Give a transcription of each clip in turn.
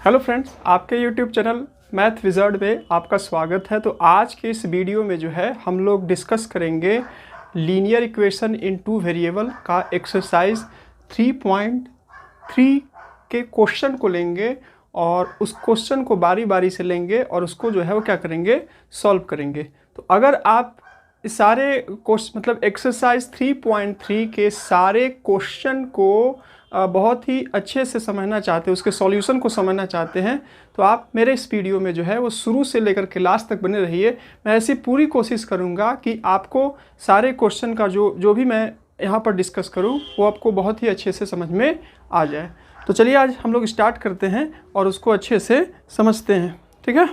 Hello friends, आपके YouTube channel math wizard में आपका स्वागत है। तो आज के इस वीडियो में जो है हम लोग डिस्कस करेंगे linear equation in two variable का एक्सरसाइज 3.3 के क्वेश्चन को लेंगे और उस क्वेश्चन को बारी बारी से लेंगे और उसको जो है वो क्या करेंगे, सॉल्व करेंगे। तो अगर आप इस सारे क्वेश्चन मतलब एक्सरसाइज 3.3 के सारे क्वेश्चन को बहुत ही अच्छे से समझना चाहते हैं, उसके सॉल्यूशन को समझना चाहते हैं, तो आप मेरे इस वीडियो में जो है वो शुरू से लेकर के लास्ट तक बने रहिए। मैं ऐसी पूरी कोशिश करूंगा कि आपको सारे क्वेश्चन का जो भी मैं यहाँ पर डिस्कस करूँ वो आपको बहुत ही अच्छे से समझ में आ जाए। तो चलिए आज हम लोग स्टार्ट करते हैं और उसको अच्छे से समझते हैं, ठीक है।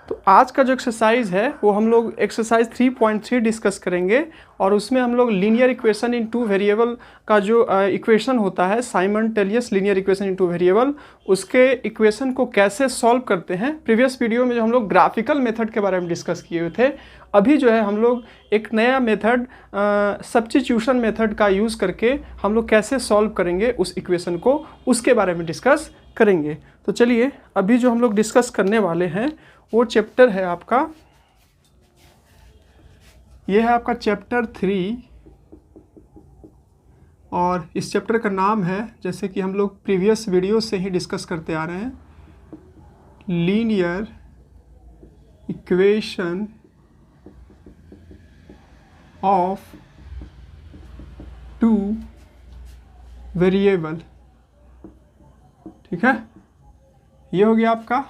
तो आज का जो एक्सरसाइज है वो हम लोग एक्सरसाइज 3.3 डिस्कस करेंगे और उसमें हम लोग linear equation in two variable का जो इक्वेशन होता है, simultaneous linear equation in two variable, उसके इक्वेशन को कैसे सॉल्व करते हैं। प्रीवियस वीडियो में जो हम लोग ग्राफिकल मेथड के बारे में डिस्कस किए हुए थे, अभी जो है हम लोग एक नया मेथड सब्स्टिट्यूशन मेथड का यूज़ करके हम लोग कैसे सॉल्व करेंगे उस इक्वेशन को, उसके बारे में डिस्कस करेंगे। तो चलिए अभी जो हम लोग डिस्कस करने वाले हैं वो चैप्टर है आपका, ये है आपका चैप्टर 3 और इस चैप्टर का नाम है, जैसे कि हम लोग प्रीवियस वीडियो से ही डिस्कस करते आ रहे हैं, linear equation of two variable. ठीक है, ये हो गया आपका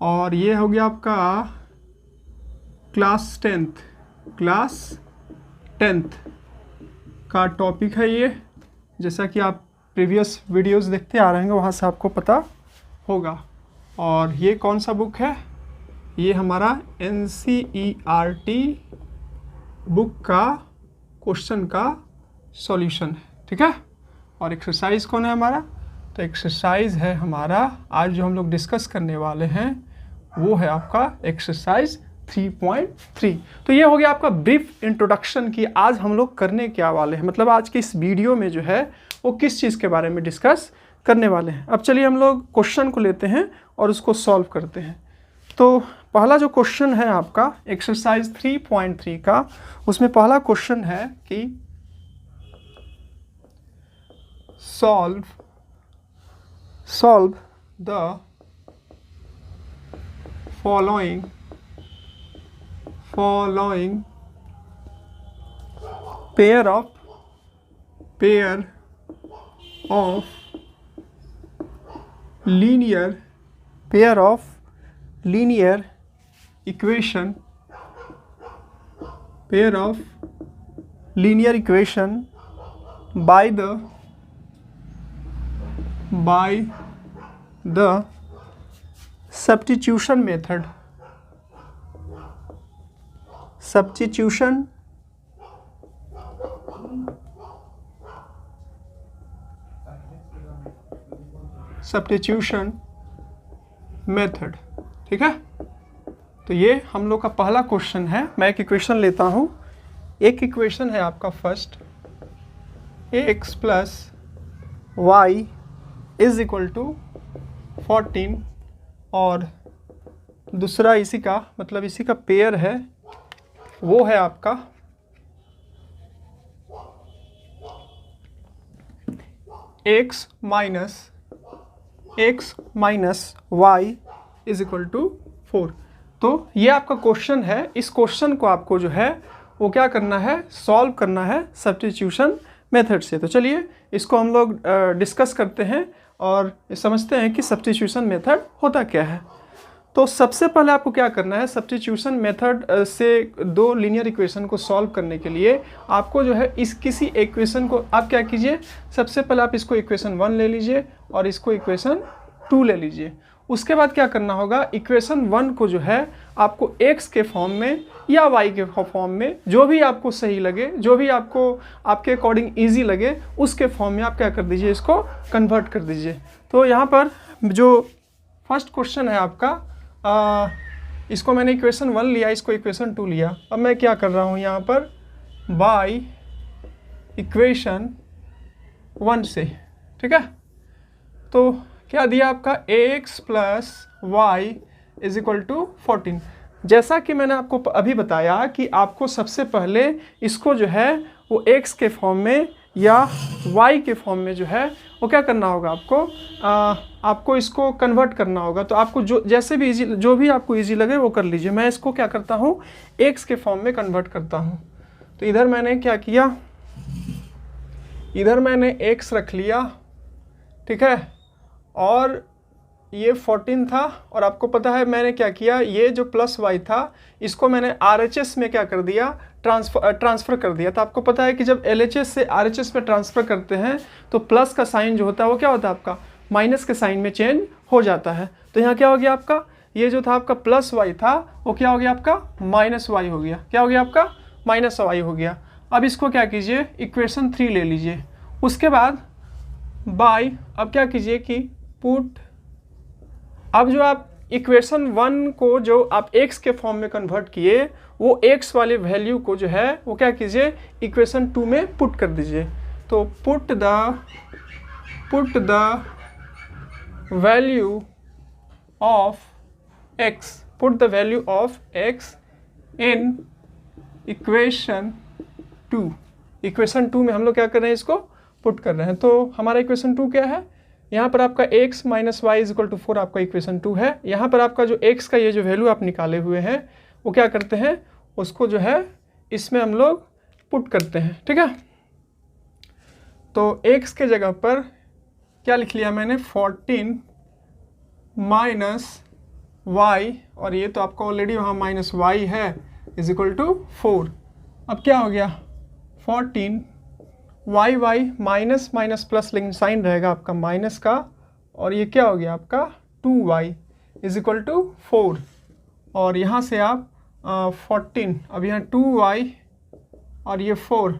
और ये हो गया आपका क्लास टेंथ का टॉपिक है ये। जैसा कि आप प्रीवियस वीडियोस देखते आ रहे हैं वहाँ से आपको पता होगा। और ये कौन सा बुक है, ये हमारा NCERT बुक का क्वेश्चन का सॉल्यूशन है, ठीक है। और एक्सरसाइज कौन है हमारा, तो एक्सरसाइज है हमारा आज जो हम लोग डिस्कस करने वाले हैं वो है आपका एक्सरसाइज 3.3। तो ये हो गया आपका ब्रीफ इंट्रोडक्शन की आज हम लोग करने क्या वाले हैं, मतलब आज की इस वीडियो में जो है वो किस चीज़ के बारे में डिस्कस करने वाले हैं। अब चलिए हम लोग क्वेश्चन को लेते हैं और उसको सॉल्व करते हैं। तो पहला जो क्वेश्चन है आपका एक्सरसाइज 3.3 का, उसमें पहला क्वेश्चन है कि solve the following pair of linear equation by the substitution method ठीक है। तो ये हम लोग का पहला क्वेश्चन है। मैं एक इक्वेशन लेता हूँ। एक इक्वेशन है आपका first, ax plus y is equal to 14 और दूसरा इसी का मतलब इसी का पेयर है, वो है आपका x minus y is equal to 4। तो ये आपका क्वेश्चन है। इस क्वेश्चन को आपको जो है वो क्या करना है, सॉल्व करना है सब्स्टिट्यूशन मेथड से। तो चलिए इसको हम लोग डिस्कस करते हैं और समझते हैं कि सब्स्टिट्यूशन मेथड होता क्या है। तो सबसे पहले आपको क्या करना है, सब्स्टिट्यूशन मेथड से दो लीनियर इक्वेशन को सॉल्व करने के लिए आपको जो है इस किसी इक्वेशन को आप क्या कीजिए, सबसे पहले आप इसको इक्वेशन 1 ले लीजिए और इसको इक्वेशन 2 ले लीजिए। उसके बाद क्या करना होगा, इक्वेशन 1 को जो है आपको x के फॉर्म में या y के फॉर्म में, जो भी आपको सही लगे, जो भी आपको आपके अकॉर्डिंग ईजी लगे, उसके फॉर्म में आप क्या कर दीजिए, इसको कन्वर्ट कर दीजिए। तो यहाँ पर जो फर्स्ट क्वेश्चन है आपका, इसको मैंने इक्वेशन 1 लिया, इसको इक्वेशन 2 लिया। अब मैं क्या कर रहा हूँ यहाँ पर, बाय इक्वेशन 1 से, ठीक है। तो क्या दिया आपका ax plus y is equal to 14। जैसा कि मैंने आपको अभी बताया कि आपको सबसे पहले इसको जो है वो x के फॉर्म में या y के फॉर्म में जो है वो क्या करना होगा, आपको इसको कन्वर्ट करना होगा। तो आपको जो जैसे भी इजी, जो भी आपको इजी लगे वो कर लीजिए। मैं इसको क्या करता हूँ, x के फॉर्म में कन्वर्ट करता हूँ। तो इधर मैंने क्या किया, इधर मैंने x रख लिया, ठीक है, और ये 14 था। और आपको पता है मैंने क्या किया, ये जो प्लस y था इसको मैंने RHS में क्या कर दिया, ट्रांसफ़र कर दिया। तो आपको पता है कि जब LHS से RHS में ट्रांसफ़र करते हैं तो प्लस का साइन जो होता है वो क्या होता है आपका, माइनस के साइन में चेंज हो जाता है। तो यहाँ क्या हो गया आपका, ये जो था आपका प्लस y था वो क्या हो गया आपका, माइनस y हो गया। क्या हो गया आपका, माइनस y हो गया। अब इसको क्या कीजिए, इक्वेशन 3 ले लीजिए। उसके बाद बाय, अब क्या कीजिए कि पुट, अब जो आप इक्वेशन 1 को जो आप x के फॉर्म में कन्वर्ट किए वो x वाले वैल्यू को जो है वो क्या कीजिए, इक्वेशन 2 में पुट कर दीजिए। तो put the value of x in equation 2। Equation 2 में हम लोग क्या कर रहे हैं, इसको पुट कर रहे हैं। तो हमारा इक्वेशन 2 क्या है, यहाँ पर आपका x minus y is equal to 4 आपका इक्वेशन 2 है। यहाँ पर आपका जो x का ये जो वैल्यू आप निकाले हुए हैं वो क्या करते हैं, उसको जो है इसमें हम लोग पुट करते हैं, ठीक है। तो x के जगह पर क्या लिख लिया मैंने, 14 माइनस वाई, और ये तो आपका ऑलरेडी वहाँ माइनस वाई है, इज इक्वल टू 4। अब क्या हो गया, 14 वाई माइनस माइनस प्लस, लेकिन साइन रहेगा आपका माइनस का, और ये क्या हो गया आपका 2y इज इक्वल टू 4। और यहाँ से आप 14, अब यहाँ 2y और ये 4।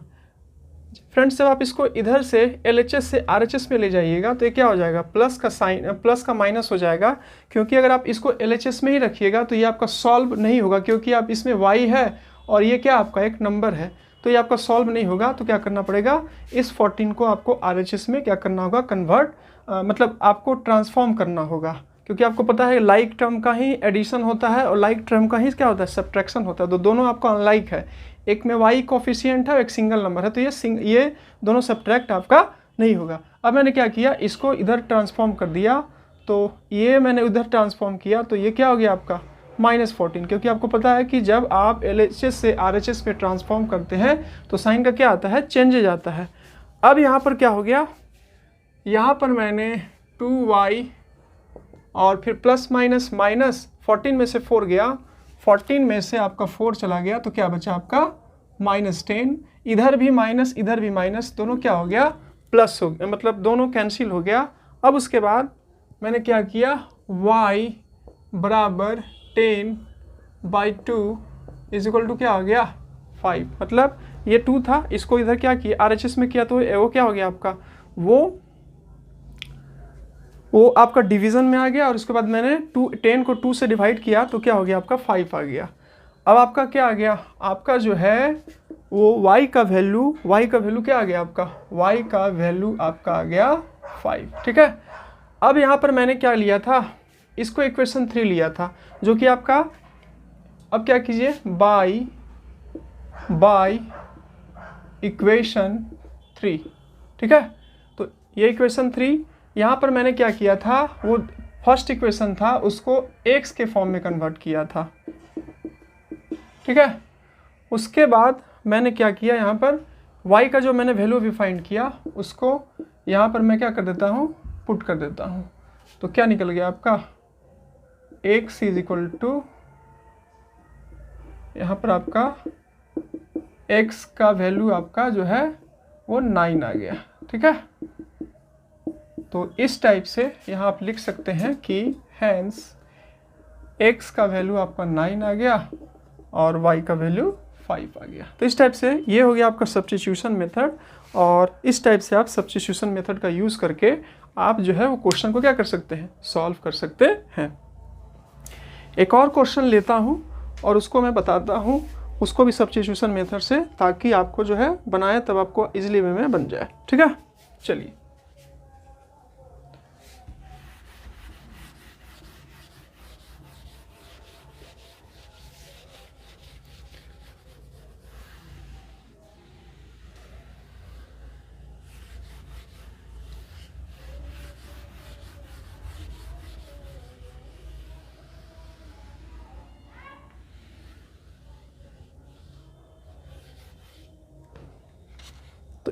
फ्रेंड्स जब आप इसको इधर से LHS से RHS में ले जाइएगा तो ये क्या हो जाएगा, प्लस का साइन, प्लस का माइनस हो जाएगा। क्योंकि अगर आप इसको LHS में ही रखिएगा तो ये आपका सॉल्व नहीं होगा, क्योंकि आप इसमें y है और ये क्या आपका एक नंबर है, तो ये आपका सॉल्व नहीं होगा। तो क्या करना पड़ेगा, इस 14 को आपको RHS में क्या करना होगा, कन्वर्ट, मतलब आपको ट्रांसफॉर्म करना होगा। क्योंकि आपको पता है लाइक टर्म का ही एडिशन होता है और लाइक टर्म का ही क्या होता है, सब्ट्रैक्शन होता है। तो दोनों आपका अनलाइक है, एक में y कोफिशिएंट है और एक सिंगल नंबर है, तो ये दोनों सब्ट्रैक्ट आपका नहीं होगा। अब मैंने क्या किया, इसको इधर ट्रांसफॉर्म कर दिया, तो ये मैंने उधर ट्रांसफॉर्म किया, तो ये क्या हो गया आपका -14। क्योंकि आपको पता है कि जब आप LHS से RHS में ट्रांसफॉर्म करते हैं तो साइन का क्या आता है, चेंज जाता है। अब यहाँ पर क्या हो गया, यहाँ पर मैंने 2y और फिर प्लस माइनस माइनस, 14 में से 4 गया, 14 में से आपका 4 चला गया, तो क्या बचा आपका -10। इधर भी माइनस इधर भी माइनस, दोनों क्या हो गया, प्लस हो गया, मतलब दोनों कैंसिल हो गया। अब उसके बाद मैंने क्या किया, y बराबर 10/2 इज इक्वल टू क्या हो गया 5। मतलब ये 2 था, इसको इधर क्या किया, RHS में किया, तो वो क्या हो गया आपका, वो आपका डिवीज़न में आ गया। और उसके बाद मैंने 10 को 2 से डिवाइड किया तो क्या हो गया आपका 5 आ गया। अब आपका क्या आ गया, आपका जो है वो y का वैल्यू क्या आ गया आपका, y का वैल्यू आपका आ गया 5, ठीक है। अब यहाँ पर मैंने क्या लिया था, इसको इक्वेशन 3 लिया था, जो कि आपका, अब क्या कीजिए, बाय इक्वेशन 3, ठीक है। तो ये इक्वेशन 3, यहाँ पर मैंने क्या किया था, वो फर्स्ट इक्वेशन था उसको x के फॉर्म में कन्वर्ट किया था, ठीक है। उसके बाद मैंने क्या किया, यहाँ पर y का जो मैंने वैल्यू भी फाइंड किया उसको यहाँ पर मैं क्या कर देता हूँ, पुट कर देता हूँ। तो क्या निकल गया आपका, x इज इक्वल टू, यहाँ पर आपका x का वैल्यू आपका जो है वो 9 आ गया, ठीक है। तो इस टाइप से यहाँ आप लिख सकते हैं कि हैंस x का वैल्यू आपका 9 आ गया और y का वैल्यू 5 आ गया। तो इस टाइप से ये हो गया आपका सब्स्टिट्यूशन मेथड, और इस टाइप से आप सब्स्टिट्यूशन मेथड का यूज़ करके आप जो है वो क्वेश्चन को क्या कर सकते हैं, सॉल्व कर सकते हैं। एक और क्वेश्चन लेता हूँ और उसको मैं बताता हूँ, उसको भी सब्स्टिट्यूशन मेथड से, ताकि आपको जो है बनाए तब आपको इजीली वे में बन जाए, ठीक है। चलिए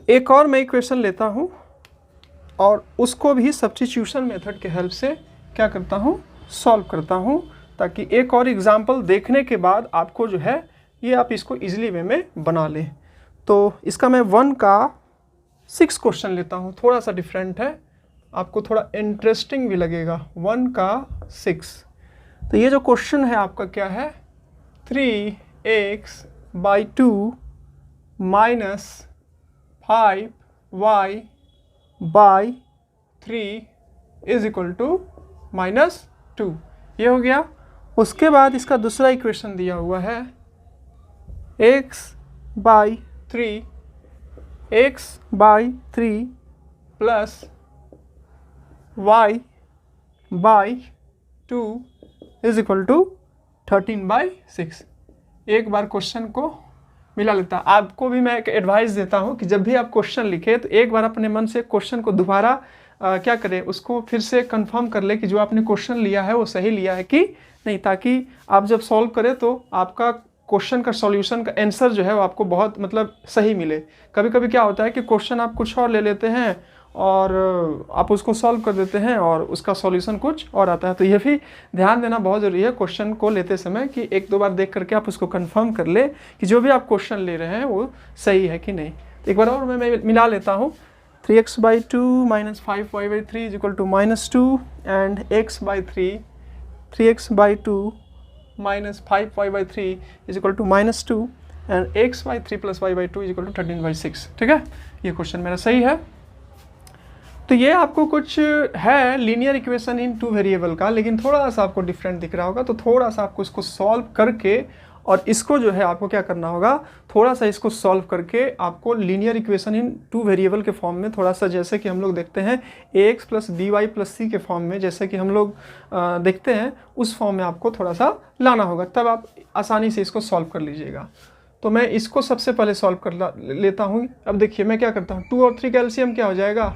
एक और मैं इक्वेशन लेता हूँ और उसको भी सब्स्टिट्यूशन मेथड के हेल्प से क्या करता हूँ, सॉल्व करता हूँ, ताकि एक और एग्जाम्पल देखने के बाद आपको जो है ये आप इसको इजीली वे में बना लें। तो इसका मैं 1 का 6 क्वेश्चन लेता हूँ, थोड़ा सा डिफरेंट है, आपको थोड़ा इंटरेस्टिंग भी लगेगा। 1 का 6। तो ये जो क्वेश्चन है आपका क्या है, 3x/2 minus 5y/3 is equal to -2, ये हो गया। उसके बाद इसका दूसरा इक्वेशन दिया हुआ है x/3 plus y/2 is equal to 13/6। एक बार क्वेश्चन को मिला लेता। आपको भी मैं एक एडवाइस देता हूँ कि जब भी आप क्वेश्चन लिखें तो एक बार अपने मन से क्वेश्चन को दोबारा क्या करें, उसको फिर से कंफर्म कर ले कि जो आपने क्वेश्चन लिया है वो सही लिया है कि नहीं, ताकि आप जब सॉल्व करें तो आपका क्वेश्चन का सॉल्यूशन का आंसर जो है वो आपको बहुत मतलब सही मिले। कभी कभी क्या होता है कि क्वेश्चन आप कुछ और ले लेते हैं और आप उसको सॉल्व कर देते हैं और उसका सॉल्यूशन कुछ और आता है। तो ये भी ध्यान देना बहुत ज़रूरी है क्वेश्चन को लेते समय कि एक दो बार देख करके आप उसको कंफर्म कर ले कि जो भी आप क्वेश्चन ले रहे हैं वो सही है कि नहीं। तो एक बार और मैं मिला लेता हूँ, 3x/2 minus 5y/3 is equal to -2 and x/3 3x/2 minus 5y/3 is equal to -2 and x/3 plus y/2 is equal to 13/6। ठीक है, ये क्वेश्चन मेरा सही है। तो ये आपको कुछ है लीनियर इक्वेशन इन 2 वेरिएबल का, लेकिन थोड़ा सा आपको डिफरेंट दिख रहा होगा, तो थोड़ा सा आपको इसको सॉल्व करके और इसको जो है आपको क्या करना होगा, थोड़ा सा इसको सॉल्व करके आपको लीनियर इक्वेशन इन 2 वेरिएबल के फॉर्म में थोड़ा सा, जैसे कि हम लोग देखते हैं ax plus by plus c के फॉर्म में, जैसे कि हम लोग देखते हैं उस फॉर्म में आपको थोड़ा सा लाना होगा, तब आप आसानी से इसको सॉल्व कर लीजिएगा। तो मैं इसको सबसे पहले सॉल्व कर लेता हूँ। अब देखिए मैं क्या करता हूँ, 2 और 3 का एलसीएम क्या हो जाएगा,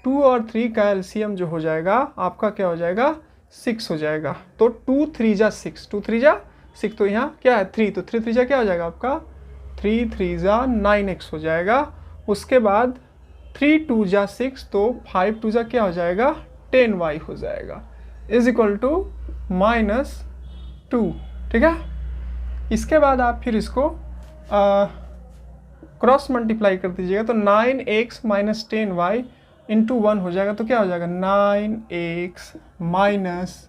2 और 3 का एलसीएम जो हो जाएगा आपका क्या हो जाएगा, 6 हो जाएगा। तो 2 3 जा 6, 2 3 जा 6, तो यहाँ क्या है 3, तो 3 3 जा क्या हो जाएगा आपका 3 3 जा 9x हो जाएगा। उसके बाद 3 2 जा 6, तो 5 2 जा क्या हो जाएगा 10y हो जाएगा इज इक्वल टू -2। ठीक है, इसके बाद आप फिर इसको क्रॉस मल्टीप्लाई कर दीजिएगा, तो 9x माइनस 10y इंटू 1 हो जाएगा, तो क्या हो जाएगा 9x minus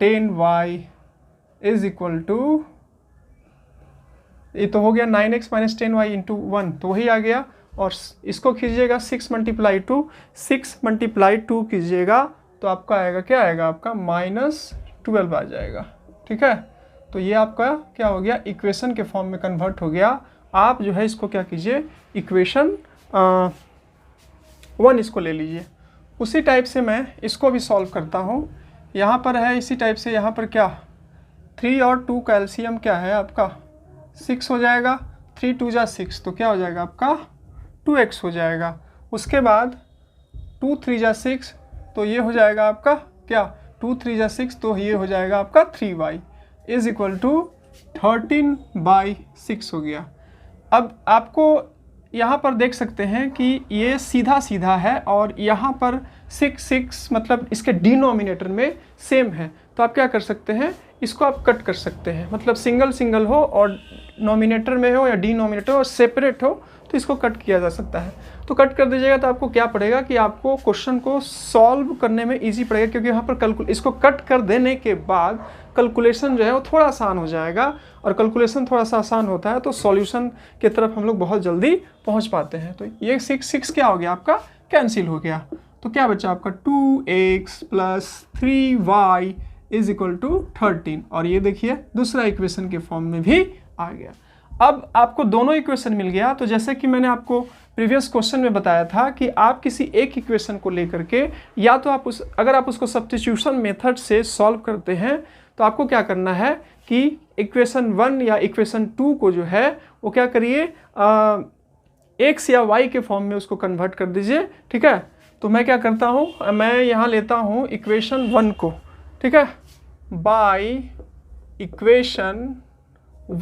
10y is equal to, ये तो हो गया 9x माइनस 10y इंटू 1, तो वही आ गया। और इसको कीजिएगा 6 मल्टीप्लाई 2 कीजिएगा, तो आपका आएगा क्या आएगा आपका -12 आ जाएगा। ठीक है, तो ये आपका क्या हो गया, इक्वेशन के फॉर्म में कन्वर्ट हो गया। आप जो है इसको क्या कीजिए, इक्वेशन 1 इसको ले लीजिए। उसी टाइप से मैं इसको भी सॉल्व करता हूँ। यहाँ पर है इसी टाइप से, यहाँ पर क्या 3 और 2 का एलसीएम क्या है आपका 6 हो जाएगा, 3 2 जा 6, तो क्या हो जाएगा आपका 2x हो जाएगा। उसके बाद 2 3 जा 6, तो ये हो जाएगा आपका क्या 2 3 जा 6, तो ये हो जाएगा आपका 3y इज इक्वल टू 13/6 हो गया। अब आपको यहाँ पर देख सकते हैं कि ये सीधा सीधा है और यहाँ पर 6 मतलब इसके डिनोमिनेटर में सेम है, तो आप क्या कर सकते हैं, इसको आप कट कर सकते हैं, मतलब सिंगल सिंगल हो और नोमिनेटर में हो या डिनोमिनेटर हो सेपरेट हो, तो इसको कट किया जा सकता है। तो कट कर दीजिएगा, तो आपको क्या पड़ेगा कि आपको क्वेश्चन को सॉल्व करने में इजी पड़ेगा, क्योंकि यहाँ पर इसको कट कर देने के बाद कैलकुलेशन जो है वो थोड़ा आसान हो जाएगा, और कैलकुलेशन थोड़ा सा आसान होता है तो सॉल्यूशन की तरफ हम लोग बहुत जल्दी पहुँच पाते हैं। तो ये 6 क्या हो गया आपका कैंसिल हो गया, तो क्या बचा आपका 2x plus 3y is equal to 13, और ये देखिए दूसरा इक्वेशन के फॉर्म में भी आ गया। अब आपको दोनों इक्वेशन मिल गया। तो जैसे कि मैंने आपको प्रीवियस क्वेश्चन में बताया था कि आप किसी एक इक्वेशन को लेकर के या तो आप अगर आप उसको सब्स्टिट्यूशन मेथड से सॉल्व करते हैं, तो आपको क्या करना है कि इक्वेशन 1 या इक्वेशन 2 को जो है वो क्या करिए x या y के फॉर्म में उसको कन्वर्ट कर दीजिए। ठीक है, तो मैं क्या करता हूँ, मैं यहाँ लेता हूँ इक्वेशन 1 को, ठीक है, बाय इक्वेशन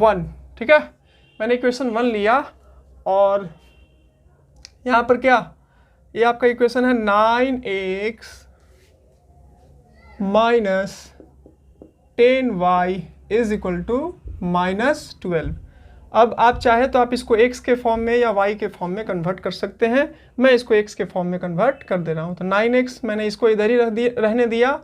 1। ठीक है, मैंने इक्वेशन 1 लिया और यहाँ पर क्या, ये आपका इक्वेशन है 9x minus 10y is equal to -12। अब आप चाहे तो आप इसको x के फॉर्म में या y के फॉर्म में कन्वर्ट कर सकते हैं। मैं इसको x के फॉर्म में कन्वर्ट कर दे रहा हूँ। तो 9x मैंने इसको इधर ही रहने दिया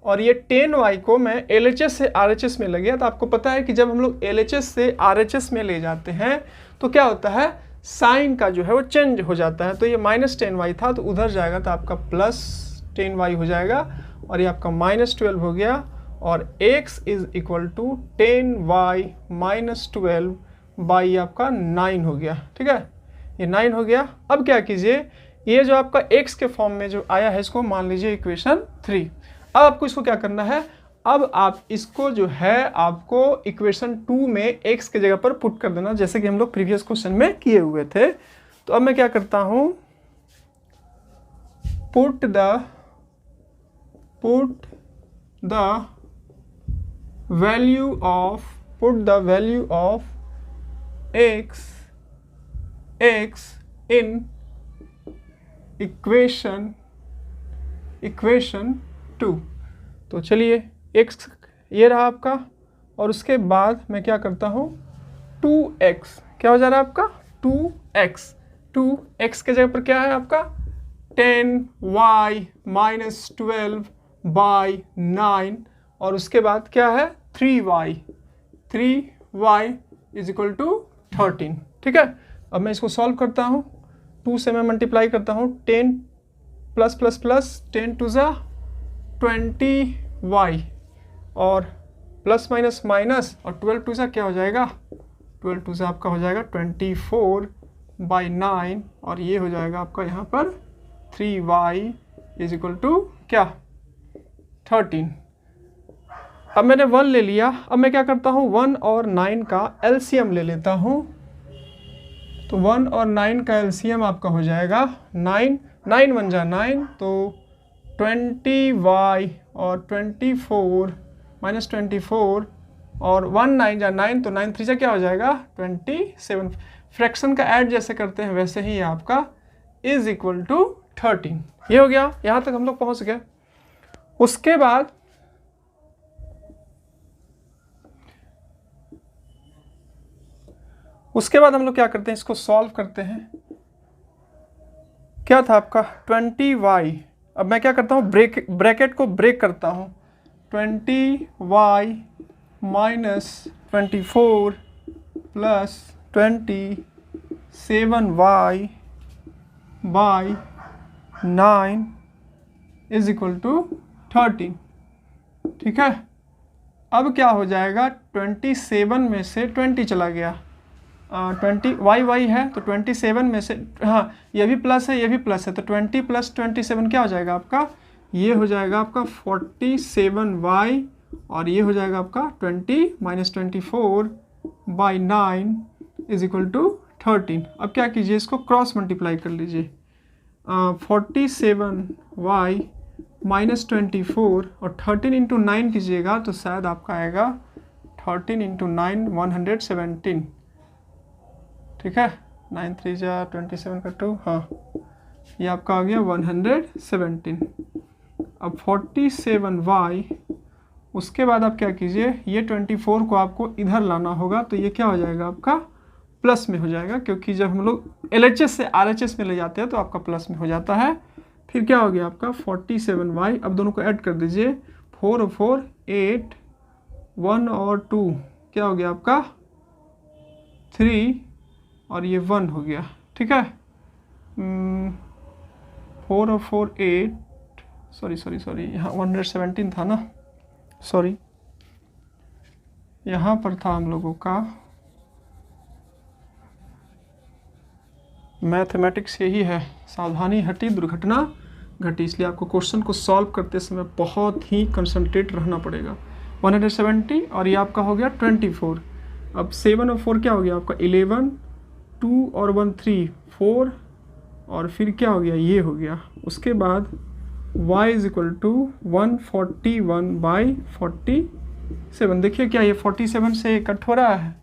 और ये 10y को मैं LHS से RHS में ले गया। तो आपको पता है कि जब हम लोग LHS से RHS में ले जाते हैं तो क्या होता है, साइन का जो है वो चेंज हो जाता है। तो ये -10y था तो उधर जाएगा तो आपका +10y हो जाएगा और ये आपका -12 हो गया और x is equal to 10y -12 by आपका 9 हो गया। ठीक है, ये 9 हो गया। अब क्या कीजिए, ये जो आपका x के फॉर्म में जो आया है इसको मान लीजिए इक्वेशन 3। अब आपको इसको क्या करना है, अब आप इसको जो है आपको इक्वेशन 2 में x के जगह पर पुट कर देना, जैसे कि हम लोग प्रीवियस क्वेश्चन में किए हुए थे। तो अब मैं क्या करता हूं, put the value of x in equation 2। तो चलिए x ये रहा आपका और उसके बाद मैं क्या करता हूँ 2x, क्या हो जा रहा है आपका 2x के जगह पर क्या है आपका 10y -12 बाई 9 और उसके बाद क्या है 3y इज इक्वल टू 13। ठीक है, अब मैं इसको सॉल्व करता हूँ। 2 से मैं मल्टीप्लाई करता हूँ 10 प्लस 10 टू ज़ा 20y और प्लस माइनस माइनस और 12 टू ज़ा क्या हो जाएगा, 12 टू ज़ा आपका हो जाएगा 24 बाई 9 और ये हो जाएगा आपका यहाँ पर 3y इज इक्वल टू क्या 13। अब मैंने 1 ले लिया। अब मैं क्या करता हूँ 1 और 9 का एलसीएम ले लेता हूँ। तो 1 और 9 का एलसीएम आपका हो जाएगा 9 1 जा 9 तो 20y और 24 -24 और 1 9 जा 9 तो 9 3 जा क्या हो जाएगा 27। फ्रैक्शन का ऐड जैसे करते हैं वैसे ही आपका इज इक्वल टू 13। ये हो गया, यहाँ तक हम लोग पहुँच गए। उसके बाद हम लोग क्या करते हैं, इसको सॉल्व करते हैं। क्या था आपका 20y, अब मैं क्या करता हूँ ब्रैकेट को ब्रेक करता हूँ 20y -24 plus 27y by 9 is equal to 13। ठीक है, अब क्या हो जाएगा 27 में से 20 चला गया, 20 y है तो 27 में से, हाँ ये भी प्लस है ये भी प्लस है तो 20 प्लस 27 क्या हो जाएगा आपका, ये हो जाएगा आपका 47y और ये हो जाएगा आपका 20 -24 बाई 9 इज इक्वल टू 13। अब क्या कीजिए, इसको क्रॉस मल्टीप्लाई कर लीजिए। 47y -24 और 13 इंटू 9 कीजिएगा तो शायद आपका आएगा 13 इंटू 9 117। ठीक है, 9 3 जा 27 का 2, हाँ ये आपका आ गया 117। अब 47y, उसके बाद आप क्या कीजिए, ये 24 को आपको इधर लाना होगा तो ये क्या हो जाएगा आपका प्लस में हो जाएगा, क्योंकि जब हम लोग LHS से RHS में ले जाते हैं तो आपका प्लस में हो जाता है। फिर क्या हो गया आपका 47y, अब दोनों को ऐड कर दीजिए 4 और 4 8 1 और 2 क्या हो गया आपका 3 और ये 1 हो गया। ठीक है, 4 और 4 8, सॉरी यहाँ 117 था ना, सॉरी यहाँ पर था हम लोगों का मैथमेटिक्स यही है, सावधानी हटी दुर्घटना घटी, इसलिए आपको क्वेश्चन को सॉल्व करते समय बहुत ही कंसंट्रेट रहना पड़ेगा। 170 और ये आपका हो गया 24। अब 7 और 4 क्या हो गया आपका 11, 2 और 1 3 4 और फिर क्या हो गया ये हो गया। उसके बाद y is equal to 141 by 47। देखिए क्या ये 47 से कट हो रहा है,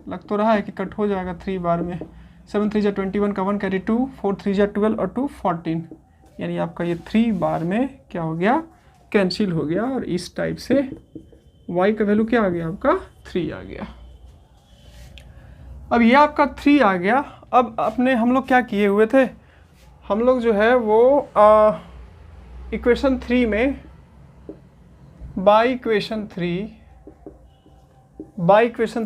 लग तो रहा है कि कट हो जाएगा 3 बार में, 7 3 जा 21 का 1 कैरी 2, 4 3 जा 12 और 2 14, यानी आपका ये 3 बार में क्या हो गया, कैंसिल हो गया, और इस टाइप से y का वैल्यू क्या आ गया, आपका 3 आ गया। अब ये आपका 3 आ गया। अब अपने हम लोग क्या किए हुए थे, हम लोग जो है वो इक्वेशन 3 में बाई इक्वेशन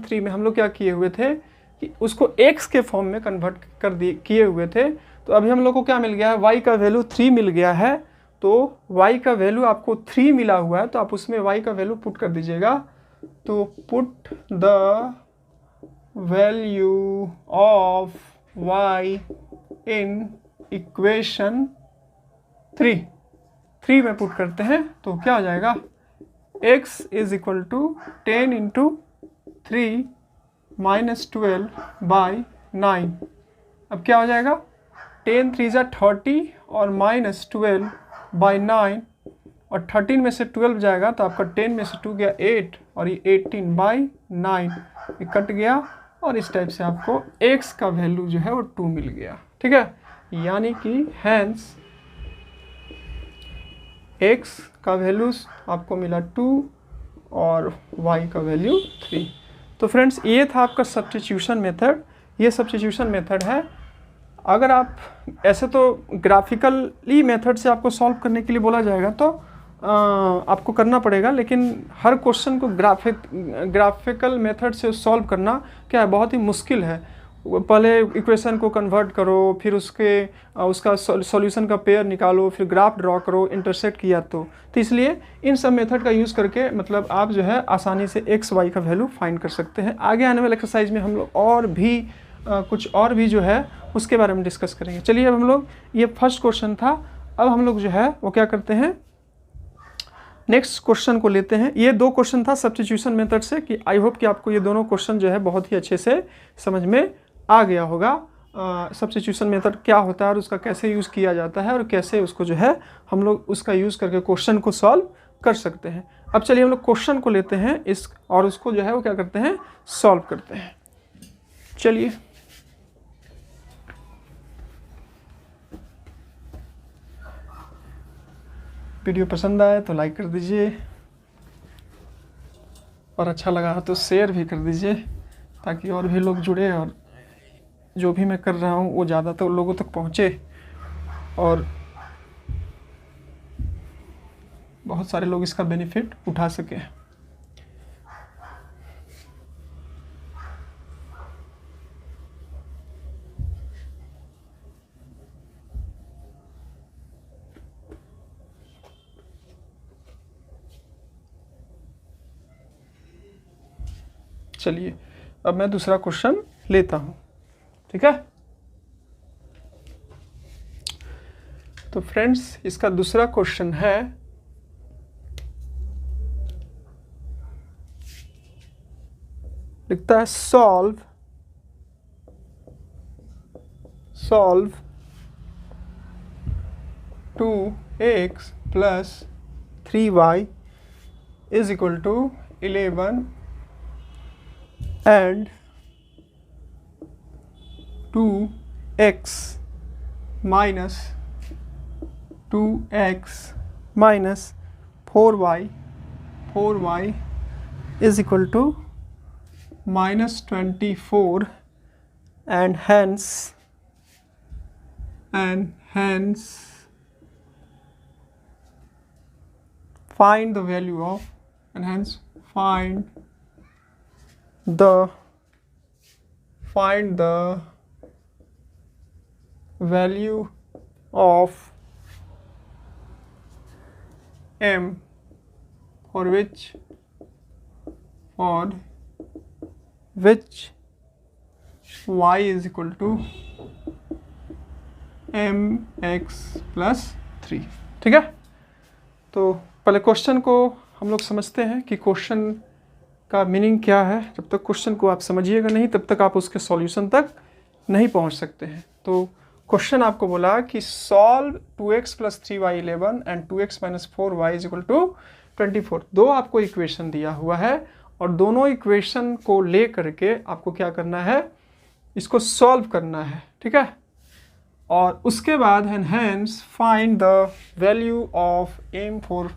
3 में हम लोग क्या किए हुए थे कि उसको x के फॉर्म में कन्वर्ट कर दिए किए हुए थे। तो अभी हम लोग को क्या मिल गया है, y का वैल्यू 3 मिल गया है। तो y का वैल्यू आपको 3 मिला हुआ है, तो आप उसमें y का वैल्यू पुट कर दीजिएगा। तो put the value of y in equation 3 में पुट करते हैं तो क्या हो जाएगा, x is equal to 10 into 3 minus 12/9। अब क्या हो जाएगा, 10 3 जा 30 और माइनस 12/9, और 13 में से 12 जाएगा तो आपका 10 में से 2 गया 8 और ये 18/9, ये कट गया, और इस टाइप से आपको x का वैल्यू जो है वो 2 मिल गया। ठीक है, यानी कि हैंस x का वैल्यू आपको मिला 2 और y का वैल्यू 3। तो फ्रेंड्स ये था आपका सब्स्टिट्यूशन मेथड। ये सब्स्टिट्यूशन मेथड है। अगर आप ऐसे तो ग्राफिकली मेथड से आपको सॉल्व करने के लिए बोला जाएगा तो आपको करना पड़ेगा, लेकिन हर क्वेश्चन को ग्राफिकल मेथड से सॉल्व करना क्या है, बहुत ही मुश्किल है। पहले इक्वेशन को कन्वर्ट करो, फिर उसका सॉल्यूशन का पेयर निकालो, फिर ग्राफ ड्रॉ करो, इंटरसेक्ट किया तो इसलिए इन सब मेथड का यूज़ करके मतलब आप जो है आसानी से x y का वैल्यू फाइंड कर सकते हैं। आगे आने वाले एक्सरसाइज में हम लोग और भी कुछ और भी जो है उसके बारे में डिस्कस करेंगे। चलिए अब हम लोग, ये फर्स्ट क्वेश्चन था, अब हम लोग जो है वो क्या करते हैं, नेक्स्ट क्वेश्चन को लेते हैं। ये 2 क्वेश्चन था सब्स्टिट्यूशन मेथड से, कि आई होप कि आपको ये दोनों क्वेश्चन जो है बहुत ही अच्छे से समझ में आ गया होगा। सब्स्टिट्यूशन मेथड क्या होता है और उसका कैसे यूज़ किया जाता है, और कैसे उसको जो है हम लोग उसका यूज़ करके क्वेश्चन को सॉल्व कर सकते हैं। अब चलिए हम लोग क्वेश्चन को लेते हैं इस, और उसको जो है वो क्या करते हैं, सॉल्व करते हैं। चलिए वीडियो पसंद आए तो लाइक कर दीजिए, और अच्छा लगा तो शेयर भी कर दीजिए, ताकि और भी लोग जुड़े और जो भी मैं कर रहा हूँ वो ज़्यादातर लोगों तक पहुँचे और बहुत सारे लोग इसका बेनिफिट उठा सकें। चलिए अब मैं दूसरा क्वेश्चन लेता हूँ, ठीक है। तो फ्रेंड्स इसका दूसरा क्वेश्चन है, लिखता है solve 2x plus 3y is equal to 11 and 2x minus 4y is equal to minus 24, and hence find the value of, and hence find the value of m for which y is equal to mx plus 3। ठीक है, तो पहले question को हम लोग समझते हैं कि क्वेश्चन का मीनिंग क्या है। जब तक क्वेश्चन को आप समझिएगा नहीं तब तक आप उसके सॉल्यूशन तक नहीं पहुंच सकते हैं। तो क्वेश्चन आपको बोला कि solve 2x plus 3y 11 and 2x minus 4y is equal to 24। दो आपको इक्वेशन दिया हुआ है और दोनों इक्वेशन को ले करके आपको क्या करना है, इसको सॉल्व करना है, ठीक है। और उसके बाद hence find the value of m for,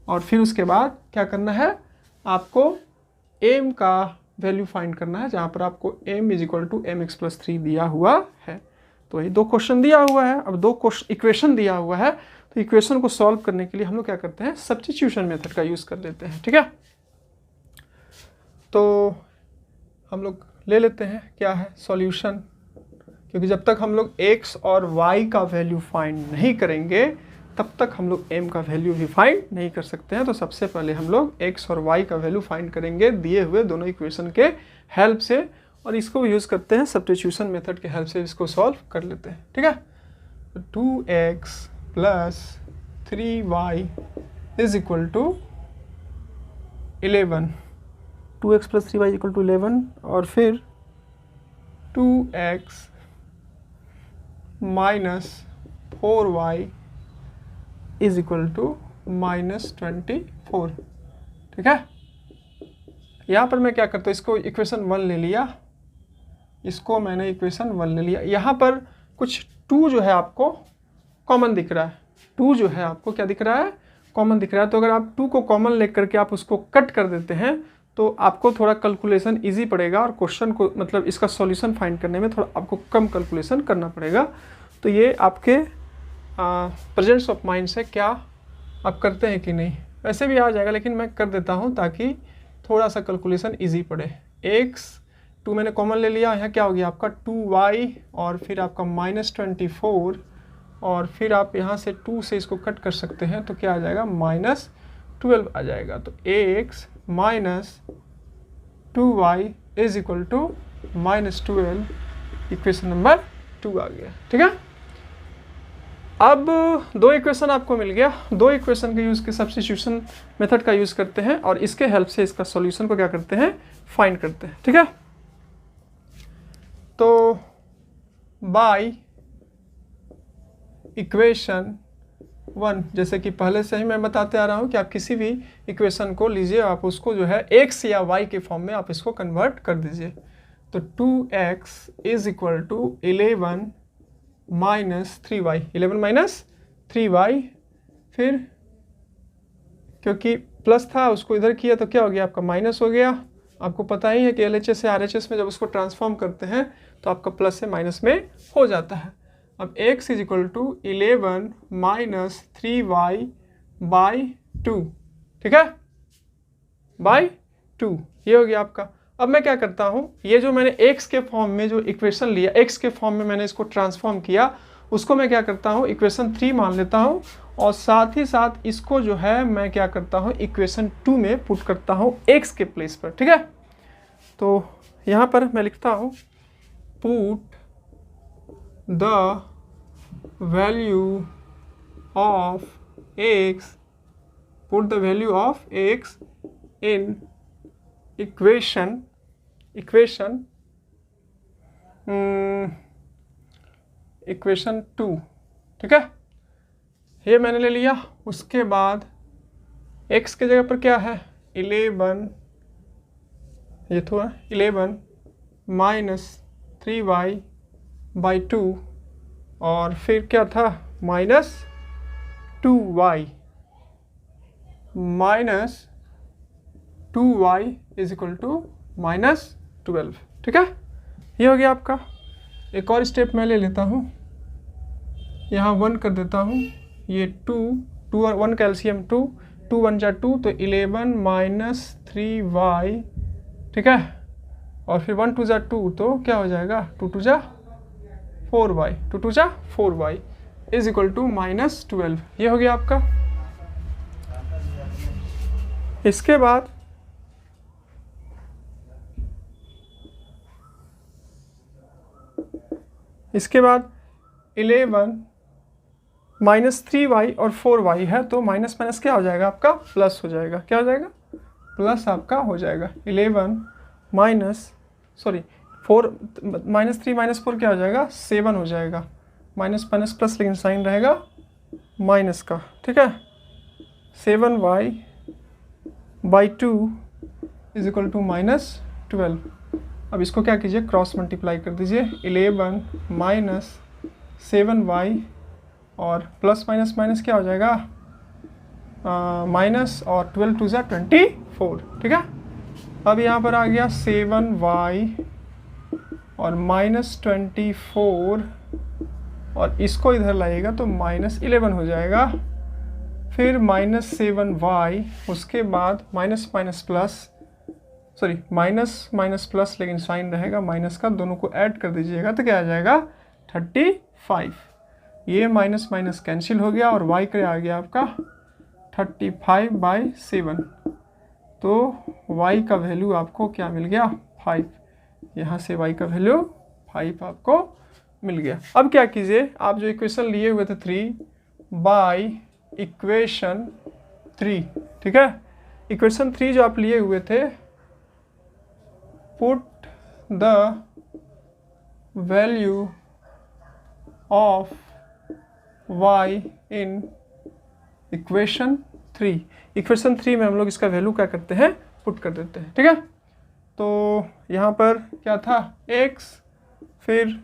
और फिर उसके बाद क्या करना है, आपको एम का वैल्यू फाइंड करना है, जहाँ पर आपको m is equal to m x plus 3 दिया हुआ है। तो ये 2 क्वेश्चन दिया हुआ है, अब 2 इक्वेशन दिया हुआ है, तो इक्वेशन को सॉल्व करने के लिए हम लोग क्या करते हैं, सब्स्टिट्यूशन मेथड का यूज़ कर लेते हैं, ठीक है। तो हम लोग ले लेते हैं क्या है सॉल्यूशन, क्योंकि जब तक हम लोग x और y का वैल्यू फाइंड नहीं करेंगे तब तक हम लोग m का वैल्यू भी फाइंड नहीं कर सकते हैं। तो सबसे पहले हम लोग x और y का वैल्यू फाइंड करेंगे दिए हुए दोनों इक्वेशन के हेल्प से, और इसको यूज़ करते हैं सब्स्टिट्यूशन मेथड के हेल्प से इसको सॉल्व कर लेते हैं, ठीक है। तो 2x plus 3y is equal to 11, 2x plus 3y equal to 11, और फिर 2x minus 4y is equal to -24, ठीक है। यहाँ पर मैं क्या करता हूँ, इसको इक्वेशन 1 ले लिया, इसको मैंने इक्वेशन 1 ले लिया। यहाँ पर कुछ 2 जो है आपको कॉमन दिख रहा है, 2 जो है आपको क्या दिख रहा है, कॉमन दिख रहा है। तो अगर आप 2 को कॉमन लेकर के आप उसको कट कर देते हैं तो आपको थोड़ा कैलकुलेशन इजी पड़ेगा, और क्वेश्चन को मतलब इसका सॉल्यूशन फाइंड करने में थोड़ा आपको कम कैलकुलेशन करना पड़ेगा। तो ये आपके प्रेजेंस ऑफ माइंड से क्या आप करते हैं कि नहीं, वैसे भी आ जाएगा लेकिन मैं कर देता हूँ ताकि थोड़ा सा कैलकुलेशन इजी पड़े। x 2 मैंने कॉमन ले लिया, यहाँ क्या हो गया आपका 2y, और फिर आपका -24, और फिर आप यहाँ से 2 से इसको कट कर सकते हैं तो क्या आ जाएगा, -12 आ जाएगा। तो x minus 2y is equal to -12, equation number 2 आ गया, ठीक है। अब 2 इक्वेशन आपको मिल गया, 2 इक्वेशन के यूज़ के सब्स्टिट्यूशन मेथड का यूज़ करते हैं, और इसके हेल्प से इसका सॉल्यूशन को क्या करते हैं, फाइंड करते हैं, ठीक है। तो बाय इक्वेशन 1, जैसे कि पहले से ही मैं बताते आ रहा हूँ कि आप किसी भी इक्वेशन को लीजिए, आप उसको जो है x या y के फॉर्म में आप इसको कन्वर्ट कर दीजिए। तो 2x is equal to 11 minus 3y, 11 minus 3y, फिर क्योंकि प्लस था उसको इधर किया तो क्या हो गया आपका माइनस हो गया। आपको पता ही है कि LHS से RHS में जब उसको ट्रांसफॉर्म करते हैं तो आपका प्लस से माइनस में हो जाता है। अब x is equal to 11 minus 3y by 2, ठीक है, बाई 2, ये हो गया आपका। अब मैं क्या करता हूँ, ये जो मैंने x के फॉर्म में जो इक्वेशन लिया, x के फॉर्म में मैंने इसको ट्रांसफॉर्म किया, उसको मैं क्या करता हूँ इक्वेशन 3 मान लेता हूँ, और साथ ही साथ इसको जो है मैं क्या करता हूँ इक्वेशन 2 में पुट करता हूँ x के प्लेस पर, ठीक है। तो यहाँ पर मैं लिखता हूँ put the value of x, put the value of x in equation 2, ठीक है, ये मैंने ले लिया। उसके बाद x के जगह पर क्या है 11, ये तो है 11 माइनस 3y बाई 2, और फिर क्या था minus 2y, minus 2y is equal to -12, ठीक है, ये हो गया आपका। एक और स्टेप मैं ले लेता हूँ, यहाँ 1 कर देता हूँ, ये 2 और 1 कैल्शियम 2, 2 1 जा 2, तो 11 माइनस 3y, ठीक है, और फिर 1 2 जा 2, तो क्या हो जाएगा 2 2 जा 4y, 2 2 जा 4y इज इक्वल टू -12, ये हो गया आपका। इसके बाद इसके बाद 11 माइनस 3y और 4y है, तो माइनस माइनस क्या हो जाएगा आपका प्लस हो जाएगा, क्या हो जाएगा प्लस आपका हो जाएगा। 11 माइनस 4 माइनस 3 माइनस 4 क्या हो जाएगा 7 हो जाएगा, माइनस माइनस प्लस लेकिन साइन रहेगा माइनस का, ठीक है। 7y by 2 is equal to -12, अब इसको क्या कीजिए, क्रॉस मल्टीप्लाई कर दीजिए, 11 माइनस 7y और प्लस माइनस माइनस क्या हो जाएगा, माइनस, और 12 टू ज़ा 24, ठीक है। अब यहाँ पर आ गया 7y और माइनस 24, और इसको इधर लाइएगा तो माइनस 11 हो जाएगा, फिर माइनस 7y, उसके बाद minus minus plus, sorry minus minus plus, लेकिन साइन रहेगा माइनस का, दोनों को ऐड कर दीजिएगा तो क्या आ जाएगा 35। ये माइनस माइनस कैंसिल हो गया और y का आ गया आपका 35/7, तो y का वैल्यू आपको क्या मिल गया 5। यहाँ से y का वैल्यू 5 आपको मिल गया। अब क्या कीजिए, आप जो इक्वेशन लिए हुए थे 3 बाई इक्वेशन 3, ठीक है, इक्वेशन 3 जो आप लिए हुए थे, put the value of y in equation 3। Equation 3 में हम लोग इसका वैल्यू क्या करते हैं, पुट कर देते हैं, ठीक है। तो यहाँ पर क्या था x, फिर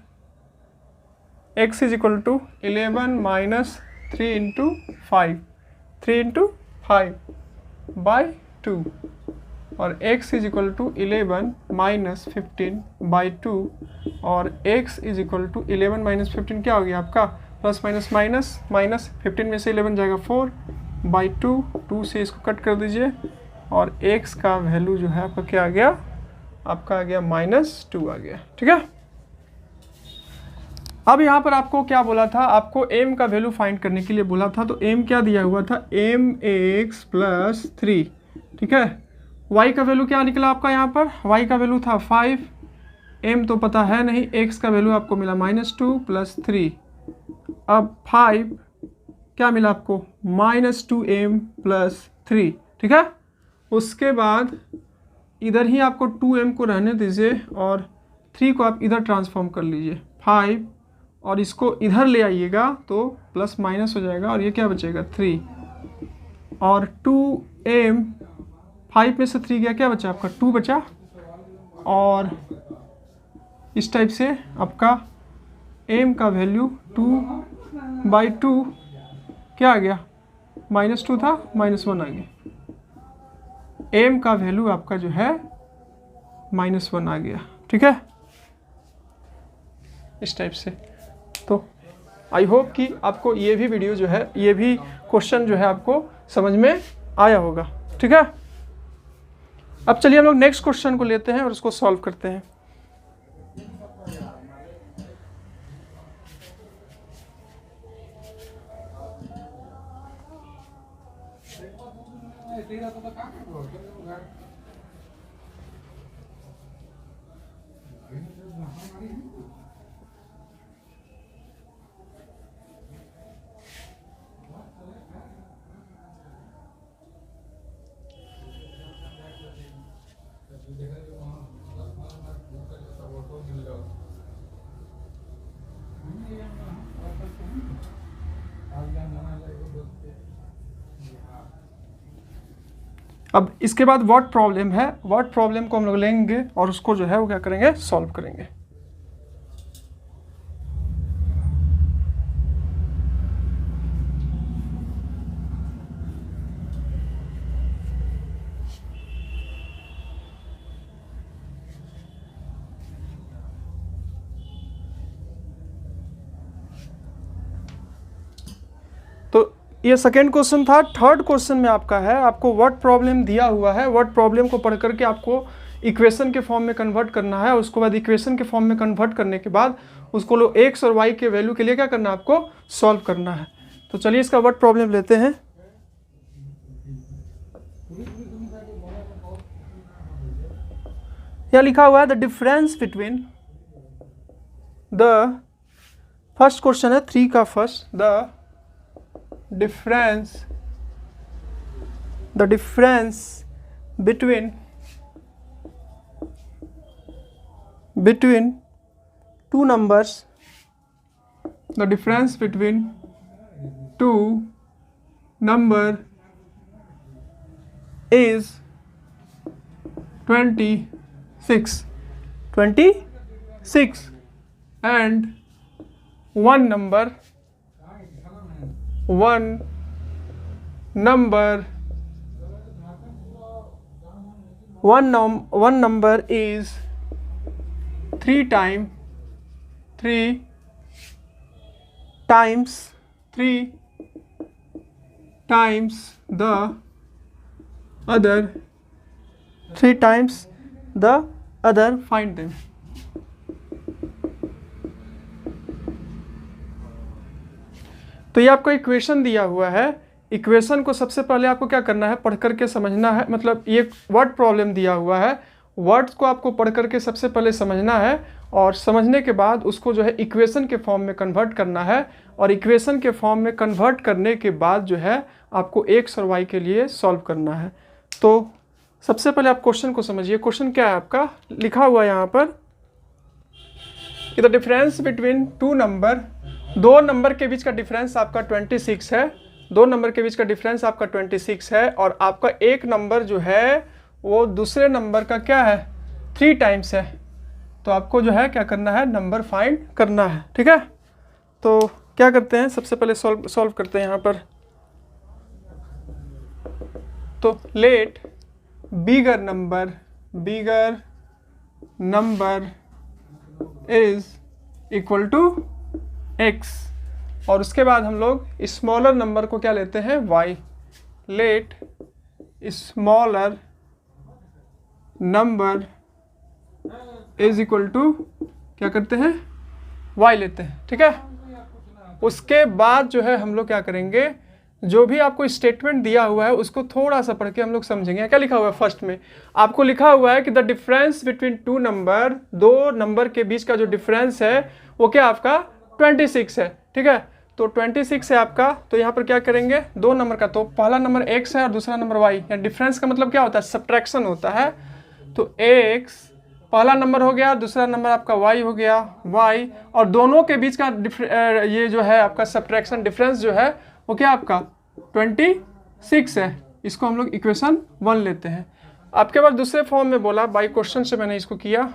x is equal to 11 minus 3 into 5, 3 into 5/2, और x is equal to 11 minus 15/2, और x is equal to 11 minus 15 क्या हो गया आपका, प्लस माइनस माइनस माइनस, 15 में से 11 जाएगा 4/2, 2 से इसको कट कर दीजिए, और x का वैल्यू जो है आपका क्या आ गया, आपका आ गया -2 आ गया, ठीक है। अब यहाँ पर आपको क्या बोला था, आपको m का वैल्यू फाइंड करने के लिए बोला था, तो m क्या दिया हुआ था, mx + 3, ठीक है। y का वैल्यू क्या निकला आपका, यहाँ पर y का वैल्यू था 5, m तो पता है नहीं, x का वैल्यू आपको मिला -2 + 3, अब 5 क्या मिला आपको, -2m + 3, ठीक है। उसके बाद इधर ही आपको 2m को रहने दीजिए और 3 को आप इधर ट्रांसफॉर्म कर लीजिए, 5, और इसको इधर ले आइएगा तो प्लस माइनस हो जाएगा, और ये क्या बचेगा 3, और 2m, 5 में से 3 गया, क्या बचा आपका 2 बचा, और इस टाइप से आपका m का वैल्यू 2/2 क्या आ गया, -2 था, -1 आ गया, m का वैल्यू आपका जो है -1 आ गया, ठीक है, इस टाइप से। तो आई होप कि आपको ये भी वीडियो जो है, ये भी क्वेश्चन जो है आपको समझ में आया होगा, ठीक है। अब चलिए हम लोग नेक्स्ट क्वेश्चन को लेते हैं और उसको सॉल्व करते हैं। अब इसके बाद व्हाट प्रॉब्लम है, व्हाट प्रॉब्लम को हम लोग लेंगे और उसको जो है वो क्या करेंगे, सॉल्व करेंगे। तो ये सेकेंड क्वेश्चन था। थर्ड क्वेश्चन में आपका है, आपको व्हाट प्रॉब्लम दिया हुआ है, व्हाट प्रॉब्लम को पढ़ करके आपको इक्वेशन के फॉर्म में कन्वर्ट करना है। उसके बाद इक्वेशन के फॉर्म में कन्वर्ट करने के बाद उसको लो एक्स और वाई के वैल्यू के लिए क्या करना है, आपको सॉल्व करना है। तो चलिए इसका व्हाट प्रॉब्लम लेते हैं। यहाँ लिखा हुआ है the difference between the, first question है 3 का first, the difference between two numbers, the difference between two number is 26, 26 and one number is 3 times the other, find them. तो ये आपको इक्वेशन दिया हुआ है। इक्वेशन को सबसे पहले आपको क्या करना है, पढ़ करके समझना है। मतलब ये वर्ड प्रॉब्लम दिया हुआ है, वर्ड्स को आपको पढ़ करके सबसे पहले समझना है और समझने के बाद उसको जो है इक्वेशन के फॉर्म में कन्वर्ट करना है। और इक्वेशन के फॉर्म में कन्वर्ट करने के बाद जो है आपको एक्स और वाई के लिए सॉल्व करना है। तो सबसे पहले आप क्वेश्चन को समझिए। क्वेश्चन क्या है आपका, लिखा हुआ है यहाँ पर कि the difference between two number, दो नंबर के बीच का डिफरेंस आपका 26 है। दो नंबर के बीच का डिफरेंस आपका 26 है और आपका एक नंबर जो है वो दूसरे नंबर का क्या है, 3 टाइम्स है। तो आपको जो है क्या करना है, नंबर फाइंड करना है। ठीक है, तो क्या करते हैं, सबसे पहले सॉल्व करते हैं यहाँ पर। तो let bigger number is equal to x और उसके बाद हम लोग स्मॉलर नंबर को क्या लेते हैं, y। Let smaller number is equal to क्या करते हैं, y लेते हैं। ठीक है, उसके बाद जो है हम लोग क्या करेंगे, जो भी आपको स्टेटमेंट दिया हुआ है उसको थोड़ा सा पढ़ के हम लोग समझेंगे। क्या लिखा हुआ है, फर्स्ट में आपको लिखा हुआ है कि the difference between two number, दो नंबर के बीच का जो डिफरेंस है वो क्या आपका 26 है। ठीक है, तो 26 है आपका। तो यहाँ पर क्या करेंगे, दो नंबर का, तो पहला नंबर x है और दूसरा नंबर y। या डिफरेंस का मतलब क्या होता है, सब्ट्रैक्शन होता है। तो x पहला नंबर हो गया, दूसरा नंबर आपका y हो गया, y, और दोनों के बीच का ये जो है आपका सब्ट्रैक्शन डिफरेंस जो है वो क्या आपका 26 है। इसको हम लोग इक्वेशन 1 लेते हैं। आपके पास दूसरे फॉर्म में बोला, बाई क्वेश्चन से मैंने इसको किया।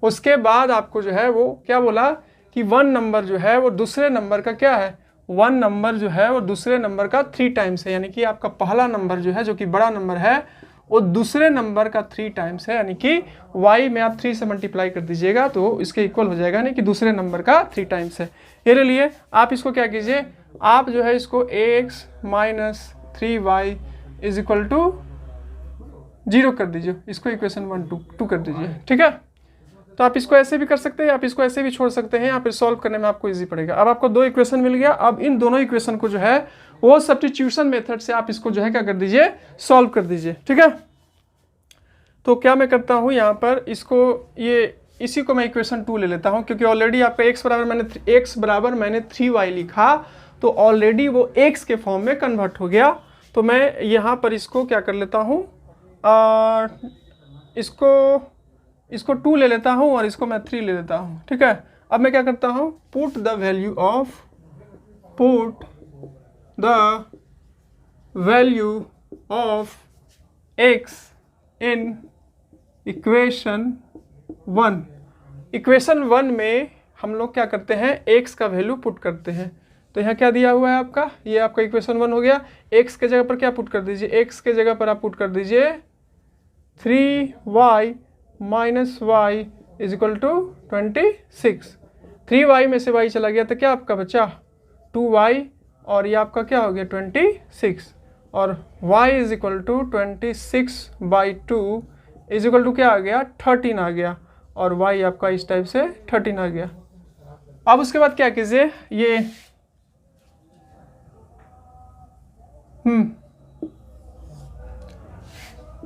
उसके बाद आपको जो है वो क्या बोला कि वन नंबर जो है वो दूसरे नंबर का क्या है, वन नंबर जो है वो दूसरे नंबर का 3 टाइम्स है। यानी कि आपका पहला नंबर जो है जो कि बड़ा नंबर है वो दूसरे नंबर का 3 टाइम्स है। यानी कि y में आप 3 से मल्टीप्लाई कर दीजिएगा तो इसके इक्वल हो जाएगा, यानी कि दूसरे नंबर का 3 टाइम्स है। ये लिए आप इसको क्या कीजिए, आप जो है इसको x minus 3y is equal to 0 कर दीजिए। इसको इक्वेशन 1 2 कर दीजिए। ठीक है, तो आप इसको ऐसे भी कर सकते हैं, आप इसको ऐसे भी छोड़ सकते हैं, यहाँ पे सॉल्व करने में आपको इजी पड़ेगा। अब आपको 2 इक्वेशन मिल गया। अब इन दोनों इक्वेशन को जो है वो सब्स्टिट्यूशन मेथड से आप इसको जो है क्या कर दीजिए, सॉल्व कर दीजिए। ठीक है, तो क्या मैं करता हूँ यहाँ पर इसको, ये इसी को मैं इक्वेशन 2 ले लेता हूँ, क्योंकि ऑलरेडी आपका x बराबर मैंने 3y लिखा, तो ऑलरेडी वो x के फॉर्म में कन्वर्ट हो गया। तो मैं यहाँ पर इसको क्या कर लेता हूँ, इसको 2 ले लेता हूँ और इसको मैं 3 ले लेता हूँ। ठीक है, अब मैं क्या करता हूँ, put the value of x in equation 1। Equation 1 में हम लोग क्या करते हैं, x का वैल्यू पुट करते हैं। तो यहाँ क्या दिया हुआ है आपका, ये आपका इक्वेशन 1 हो गया। x के जगह पर क्या पुट कर दीजिए, x के जगह पर आप पुट कर दीजिए 3y minus y is equal to 26। 3y में से y चला गया तो क्या आपका बचा 2y, और ये आपका क्या हो गया 26, और y is equal to 26/2 is equal to क्या आ गया 13 आ गया, और y आपका इस टाइप से 13 आ गया। अब उसके बाद क्या कीजिए, ये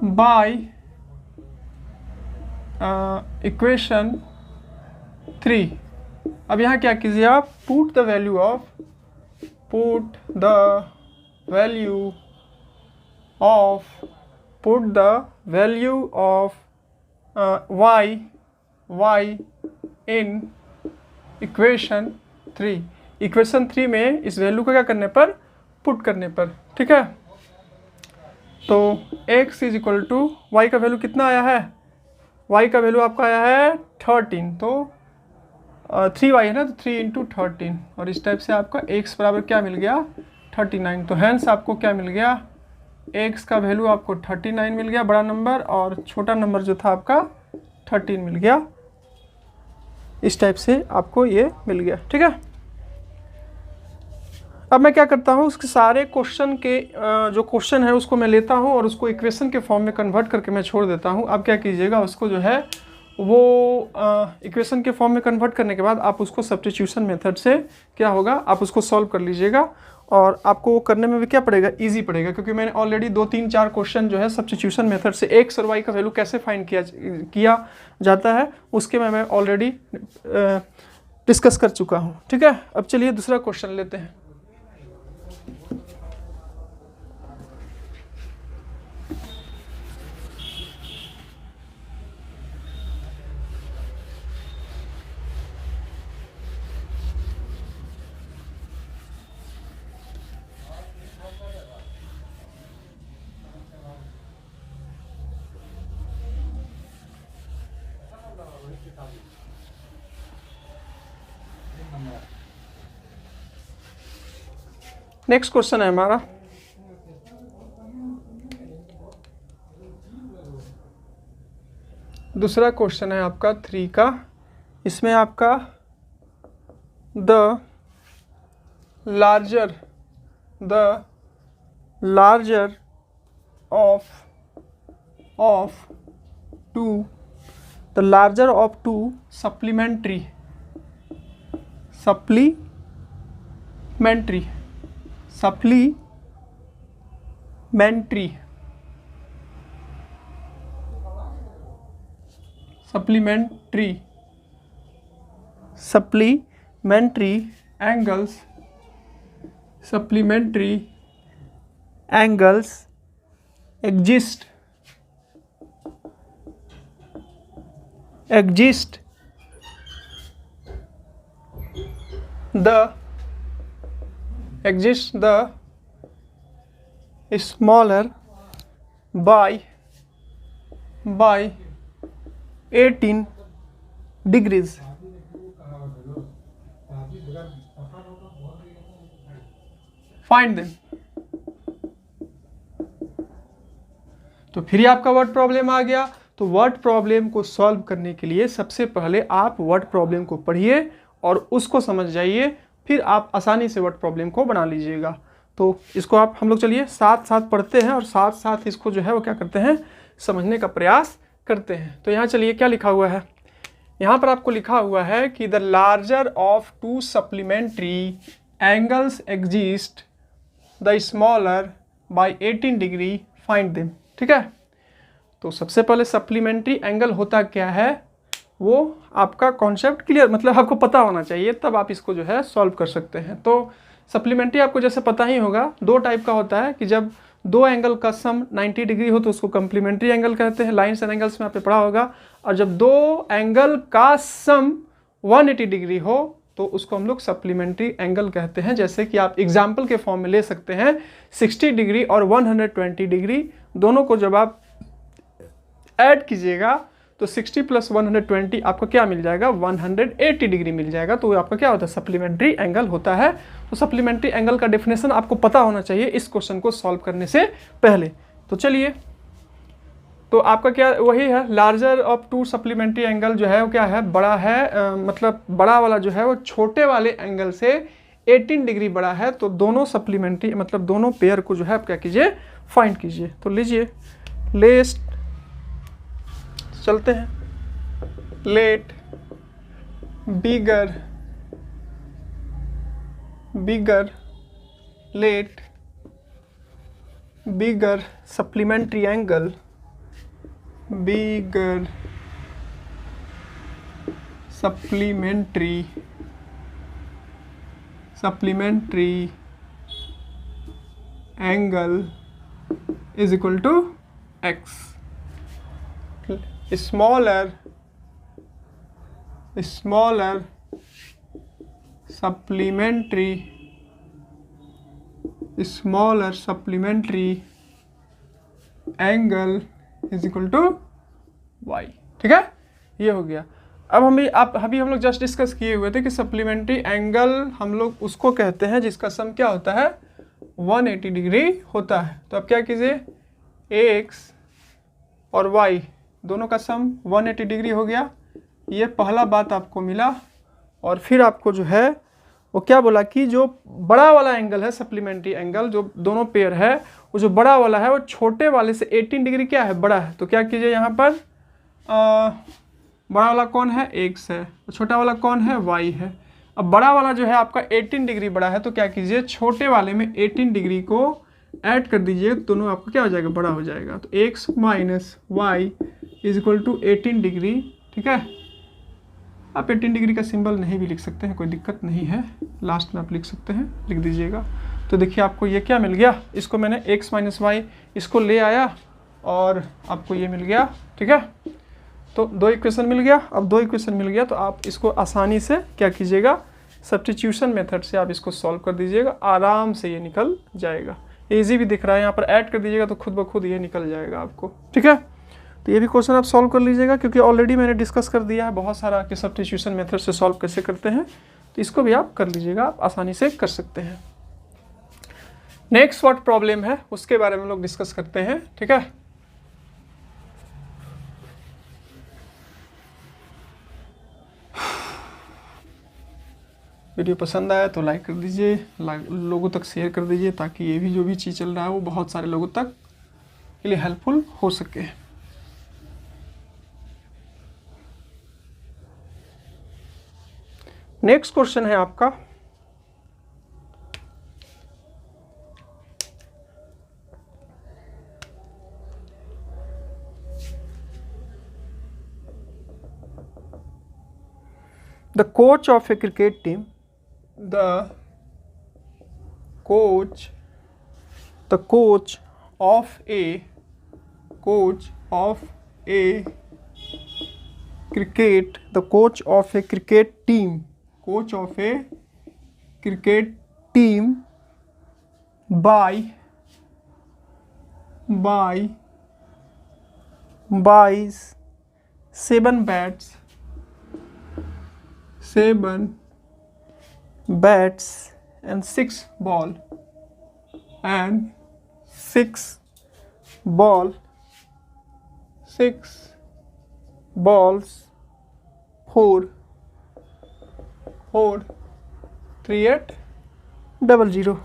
बाय इक्वेशन 3। अब यहाँ क्या कीजिए आप, put the value of y in equation 3। Equation 3 में इस वैल्यू को क्या करने पर, पुट करने पर। ठीक है, तो x is equal to y का वैल्यू कितना आया है, y का वैल्यू आपका आया है 13, तो 3y है ना, तो 3 इंटू 13, और इस टाइप से आपका x बराबर क्या मिल गया 39। तो हैंस आपको क्या मिल गया, x का वैल्यू आपको 39 मिल गया बड़ा नंबर, और छोटा नंबर जो था आपका 13 मिल गया। इस टाइप से आपको ये मिल गया, ठीक है। अब मैं क्या करता हूँ, उसके सारे क्वेश्चन के जो क्वेश्चन है उसको मैं लेता हूँ और उसको इक्वेशन के फॉर्म में कन्वर्ट करके मैं छोड़ देता हूँ। आप क्या कीजिएगा, उसको जो है वो इक्वेशन के फॉर्म में कन्वर्ट करने के बाद आप उसको सब्स्टिट्यूशन मेथड से क्या होगा, आप उसको सॉल्व कर लीजिएगा, और आपको वो करने में भी क्या पड़ेगा, इजी पड़ेगा, क्योंकि मैंने ऑलरेडी 2 3 4 क्वेश्चन जो है सब्स्टिट्यूशन मेथड से एक्स और वाई का वैल्यू कैसे फाइंड किया जाता है उसके मैं ऑलरेडी डिस्कस कर चुका हूँ, ठीक है। अब चलिए दूसरा क्वेश्चन लेते हैं। नेक्स्ट क्वेश्चन है हमारा, दूसरा क्वेश्चन है आपका 3 का। इसमें आपका the larger of to supplementary angles exist the smaller by 18 degrees। Find them। तो फिर आपका वर्ड प्रॉब्लम आ गया। तो वर्ड प्रॉब्लम को सॉल्व करने के लिए सबसे पहले आप वर्ड प्रॉब्लम को पढ़िए और उसको समझ जाइए, फिर आप आसानी से वर्ड प्रॉब्लम को बना लीजिएगा। तो इसको आप हम लोग चलिए साथ साथ पढ़ते हैं और साथ साथ इसको जो है वो क्या करते हैं, समझने का प्रयास करते हैं। तो यहाँ चलिए क्या लिखा हुआ है, यहाँ पर आपको लिखा हुआ है कि the larger of 2 supplementary angles exist, the smaller by 18 degree, find them. ठीक है, तो सबसे पहले सप्लीमेंट्री एंगल होता क्या है वो आपका कॉन्सेप्ट क्लियर, मतलब आपको पता होना चाहिए, तब आप इसको जो है सॉल्व कर सकते हैं। तो सप्लीमेंट्री आपको जैसे पता ही होगा 2 टाइप का होता है कि जब 2 एंगल का सम 90 डिग्री हो तो उसको कम्प्लीमेंट्री एंगल कहते हैं, लाइन्स एंड एंगल्स में आपने पढ़ा होगा। और जब 2 एंगल का सम 180 डिग्री हो तो उसको हम लोग सप्लीमेंट्री एंगल कहते हैं। जैसे कि आप एग्जाम्पल के फॉर्म में ले सकते हैं 60 डिग्री और 120 डिग्री, दोनों को जब आप ऐड कीजिएगा तो 60 + 120 आपको क्या मिल जाएगा, 180 डिग्री मिल जाएगा। तो आपका क्या होता है, सप्लीमेंट्री एंगल होता है। तो सप्लीमेंट्री एंगल का डेफिनेशन आपको पता होना चाहिए इस क्वेश्चन को सॉल्व करने से पहले। तो चलिए, तो आपका क्या वही है, लार्जर ऑफ 2 सप्लीमेंट्री एंगल जो है वो क्या है, बड़ा है, मतलब बड़ा वाला जो है वो छोटे वाले एंगल से 18 डिग्री बड़ा है। तो दोनों सप्लीमेंट्री मतलब दोनों पेयर को जो है आप क्या कीजिए, फाइंड कीजिए। तो लीजिए, लेट चलते हैं, let bigger supplementary angle, bigger supplementary angle is equal to x। smaller supplementary angle is equal to y. ठीक है, ये हो गया। अब अभी हम लोग जस्ट डिस्कस किए हुए थे कि सप्लीमेंट्री एंगल हम लोग उसको कहते हैं जिसका सम क्या होता है 180 डिग्री होता है। तो अब क्या कीजिए, एक्स और वाई दोनों का सम 180 डिग्री हो गया। ये पहला बात आपको मिला। और फिर आपको जो है वो क्या बोला कि जो बड़ा वाला एंगल है सप्लीमेंट्री एंगल, जो दोनों पेयर है, वो जो बड़ा वाला है वो छोटे वाले से 18 डिग्री क्या है, बड़ा है। तो क्या कीजिए, यहाँ पर बड़ा वाला कौन है, एक्स है, छोटा वाला कौन है, वाई है। अब बड़ा वाला जो है आपका 18 डिग्री बड़ा है, तो क्या कीजिए, छोटे वाले में 18 डिग्री को ऐड कर दीजिए, दोनों आपका क्या हो जाएगा, बड़ा हो जाएगा। तो x minus y is equal to 18 degree. ठीक है, आप 18 डिग्री का सिंबल नहीं भी लिख सकते हैं, कोई दिक्कत नहीं है, लास्ट में आप लिख सकते हैं, लिख दीजिएगा। तो देखिए आपको ये क्या मिल गया, इसको मैंने एक्स माइनस वाई इसको ले आया और आपको ये मिल गया। ठीक है, तो दो इक्वेशन मिल गया। अब दो इक्वेशन मिल गया तो आप इसको आसानी से क्या कीजिएगा, सब्स्टिट्यूशन मेथड से आप इसको सॉल्व कर दीजिएगा, आराम से ये निकल जाएगा। इजी भी दिख रहा है, यहाँ पर ऐड कर दीजिएगा तो खुद ब खुद ये निकल जाएगा आपको। ठीक है, तो ये भी क्वेश्चन आप सॉल्व कर लीजिएगा, क्योंकि ऑलरेडी मैंने डिस्कस कर दिया है बहुत सारा कि सब्स्टिट्यूशन मेथड से सॉल्व कैसे करते हैं। तो इसको भी आप कर लीजिएगा, आप आसानी से कर सकते हैं। नेक्स्ट व्हाट प्रॉब्लम है उसके बारे में हम लोग डिस्कस करते हैं। ठीक है, वीडियो पसंद आया तो लाइक कर दीजिए, लोगों तक शेयर कर दीजिए, ताकि ये भी जो भी चीज़ चल रहा है वो बहुत सारे लोगों तक के लिए हेल्पफुल हो सके। नेक्स्ट क्वेश्चन है आपका, the coach of a cricket team, the coach of a cricket team buys 7 bats and 6 balls for 3800.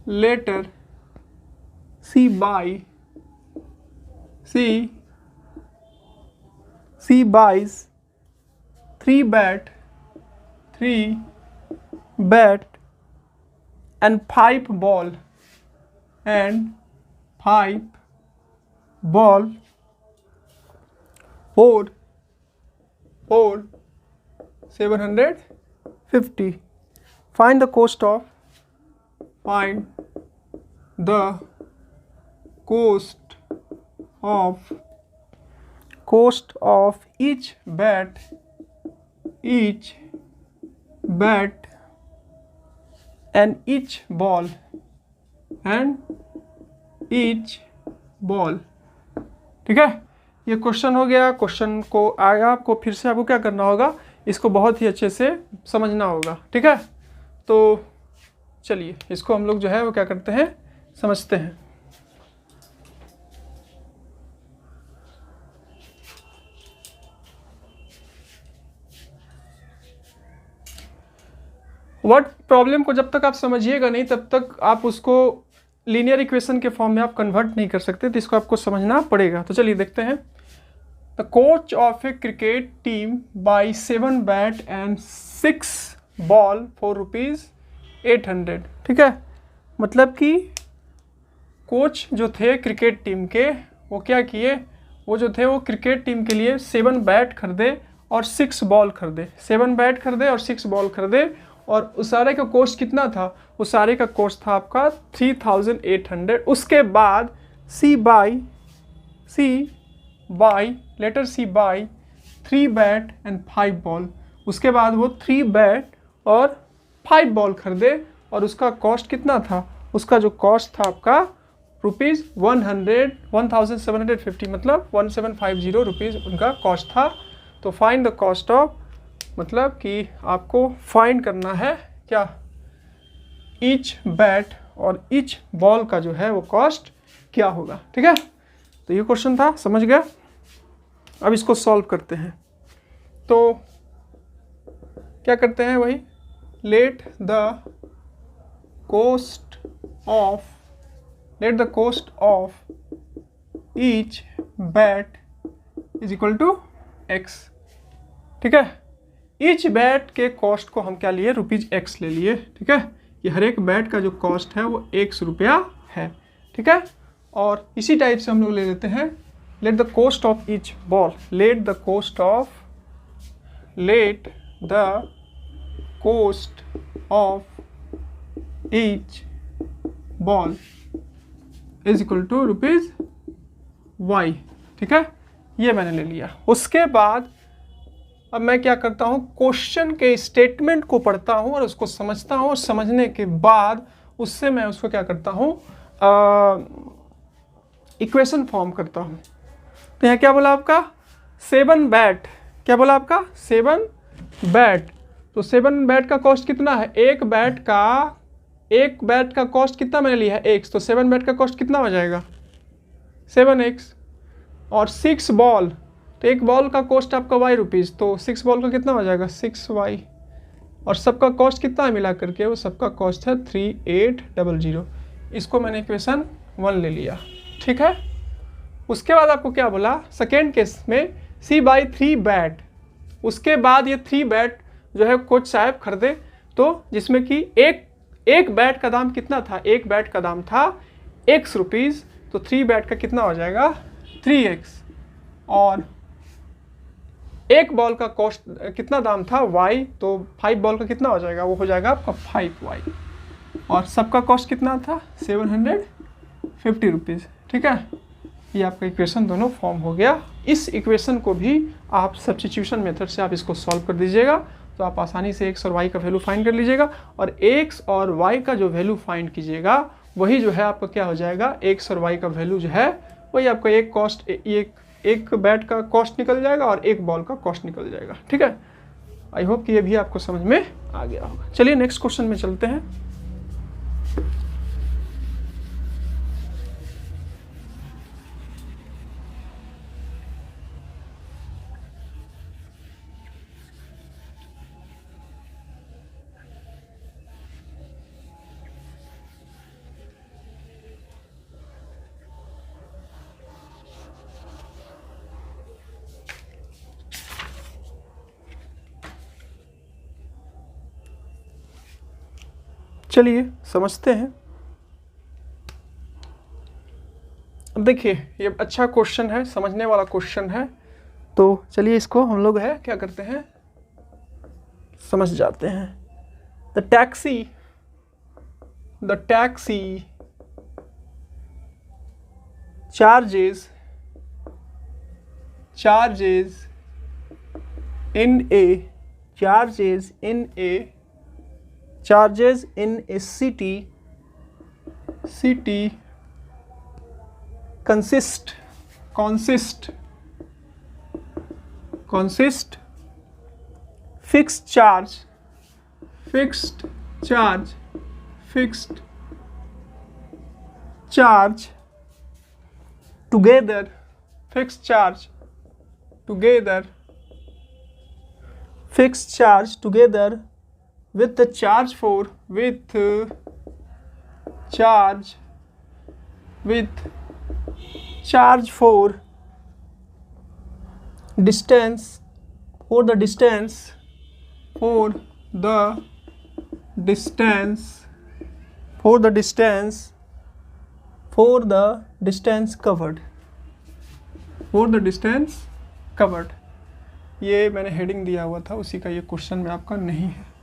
Later she buys 3 bat and 5 ball for 750. Find the cost of each bat and each ball ठीक है, ये question हो गया। Question को आया आपको फिर से आपको क्या करना होगा, इसको बहुत ही अच्छे से समझना होगा। ठीक है, तो चलिए इसको हम लोग जो है वो क्या करते हैं, समझते हैं। वर्ड प्रॉब्लम को जब तक आप समझिएगा नहीं तब तक आप उसको लीनियर इक्वेशन के फॉर्म में आप कन्वर्ट नहीं कर सकते, तो इसको आपको समझना पड़ेगा। तो चलिए देखते हैं। The coach of A cricket team by 7 bat and 6 ball for ₹800। ठीक है, मतलब कि कोच जो थे क्रिकेट टीम के, वो क्या किए, वो जो थे वो क्रिकेट टीम के लिए 7 बैट खरीदे और 6 बॉल खरीदे। 7 बैट खरीदे और 6 बॉल खरीदे, और उस सारे का कॉस्ट कितना था, उस सारे का कॉस्ट था आपका 3800। उसके बाद सी बाई 3 बैट एंड 5 बॉल। उसके बाद वो 3 बैट और 5 बॉल खरीदे और उसका कॉस्ट कितना था, उसका जो कॉस्ट था आपका ₹1750, मतलब 1750 रुपीज़ उनका कॉस्ट था। तो फाइंड द कॉस्ट ऑफ, मतलब कि आपको फाइंड करना है क्या, ईच बैट और ईच बॉल का जो है वो कॉस्ट क्या होगा। ठीक है, तो ये क्वेश्चन था, समझ गया। अब इसको सॉल्व करते हैं। तो क्या करते हैं, वही let the cost of each bet is equal to x। ठीक है, ईच बैट के कॉस्ट को हम क्या लिए, ₹x ले लिए। ठीक है, ये हर एक बैट का जो कॉस्ट है वो ₹1 है। ठीक है, और इसी टाइप से हम लोग ले लेते हैं let the cost of each ball, let the cost of each ball is equal to ₹y। ठीक है, ये मैंने ले लिया। उसके बाद अब मैं क्या करता हूँ, क्वेश्चन के स्टेटमेंट को पढ़ता हूँ और उसको समझता हूँ, और समझने के बाद उससे मैं उसको क्या करता हूँ, इक्वेशन फॉर्म करता हूँ। तो यहाँ क्या बोला आपका, 7 बैट, क्या बोला आपका 7 बैट। तो 7 बैट का कॉस्ट कितना है, एक बैट का कॉस्ट कितना मैंने लिया है, x। तो 7 बैट का कॉस्ट कितना हो जाएगा, 7x। और 6 बॉल, तो एक बॉल का कॉस्ट आपका ₹y, तो 6 बॉल का कितना हो जाएगा, 6y। और सबका कॉस्ट कितना है मिला करके, वो सबका कॉस्ट है 3800। इसको मैंने इक्वेशन 1 ले लिया। ठीक है, उसके बाद आपको क्या बोला, सेकेंड केस में C/3 बैट। उसके बाद ये 3 बैट जो है कोच साहब खरीदे, तो जिसमें कि एक बैट का दाम कितना था, एक बैट का दाम था x रुपीज़। तो 3 बैट का कितना हो जाएगा, 3x। और एक बॉल का कॉस्ट कितना दाम था, y। तो 5 बॉल का कितना हो जाएगा, वो हो जाएगा आपका 5y। और सबका कॉस्ट कितना था, 750 रुपीज़। ठीक है, ये आपका इक्वेशन दोनों फॉर्म हो गया। इस इक्वेशन को भी आप सब्स्टिट्यूशन मेथड से आप इसको सॉल्व कर दीजिएगा, तो आप आसानी से x और y का वैल्यू फाइंड कर लीजिएगा। और x और y का जो वैल्यू फाइंड कीजिएगा वही जो है आपका क्या हो जाएगा, x और y का वैल्यू जो है वही आपका एक बैट का कॉस्ट निकल जाएगा और एक बॉल का कॉस्ट निकल जाएगा। ठीक है, आई होप कि ये भी आपको समझ में आ गया होगा। चलिए नेक्स्ट क्वेश्चन में चलते हैं। चलिए समझते हैं। अब देखिए ये अच्छा क्वेश्चन है, समझने वाला क्वेश्चन है, तो चलिए इसको हम लोग है क्या करते हैं, समझ जाते हैं। The taxi charges in a city consist fixed charge together with the charge for distance covered। ये मैंने हेडिंग दिया हुआ था, उसी का ये क्वेश्चन में आपका नहीं है।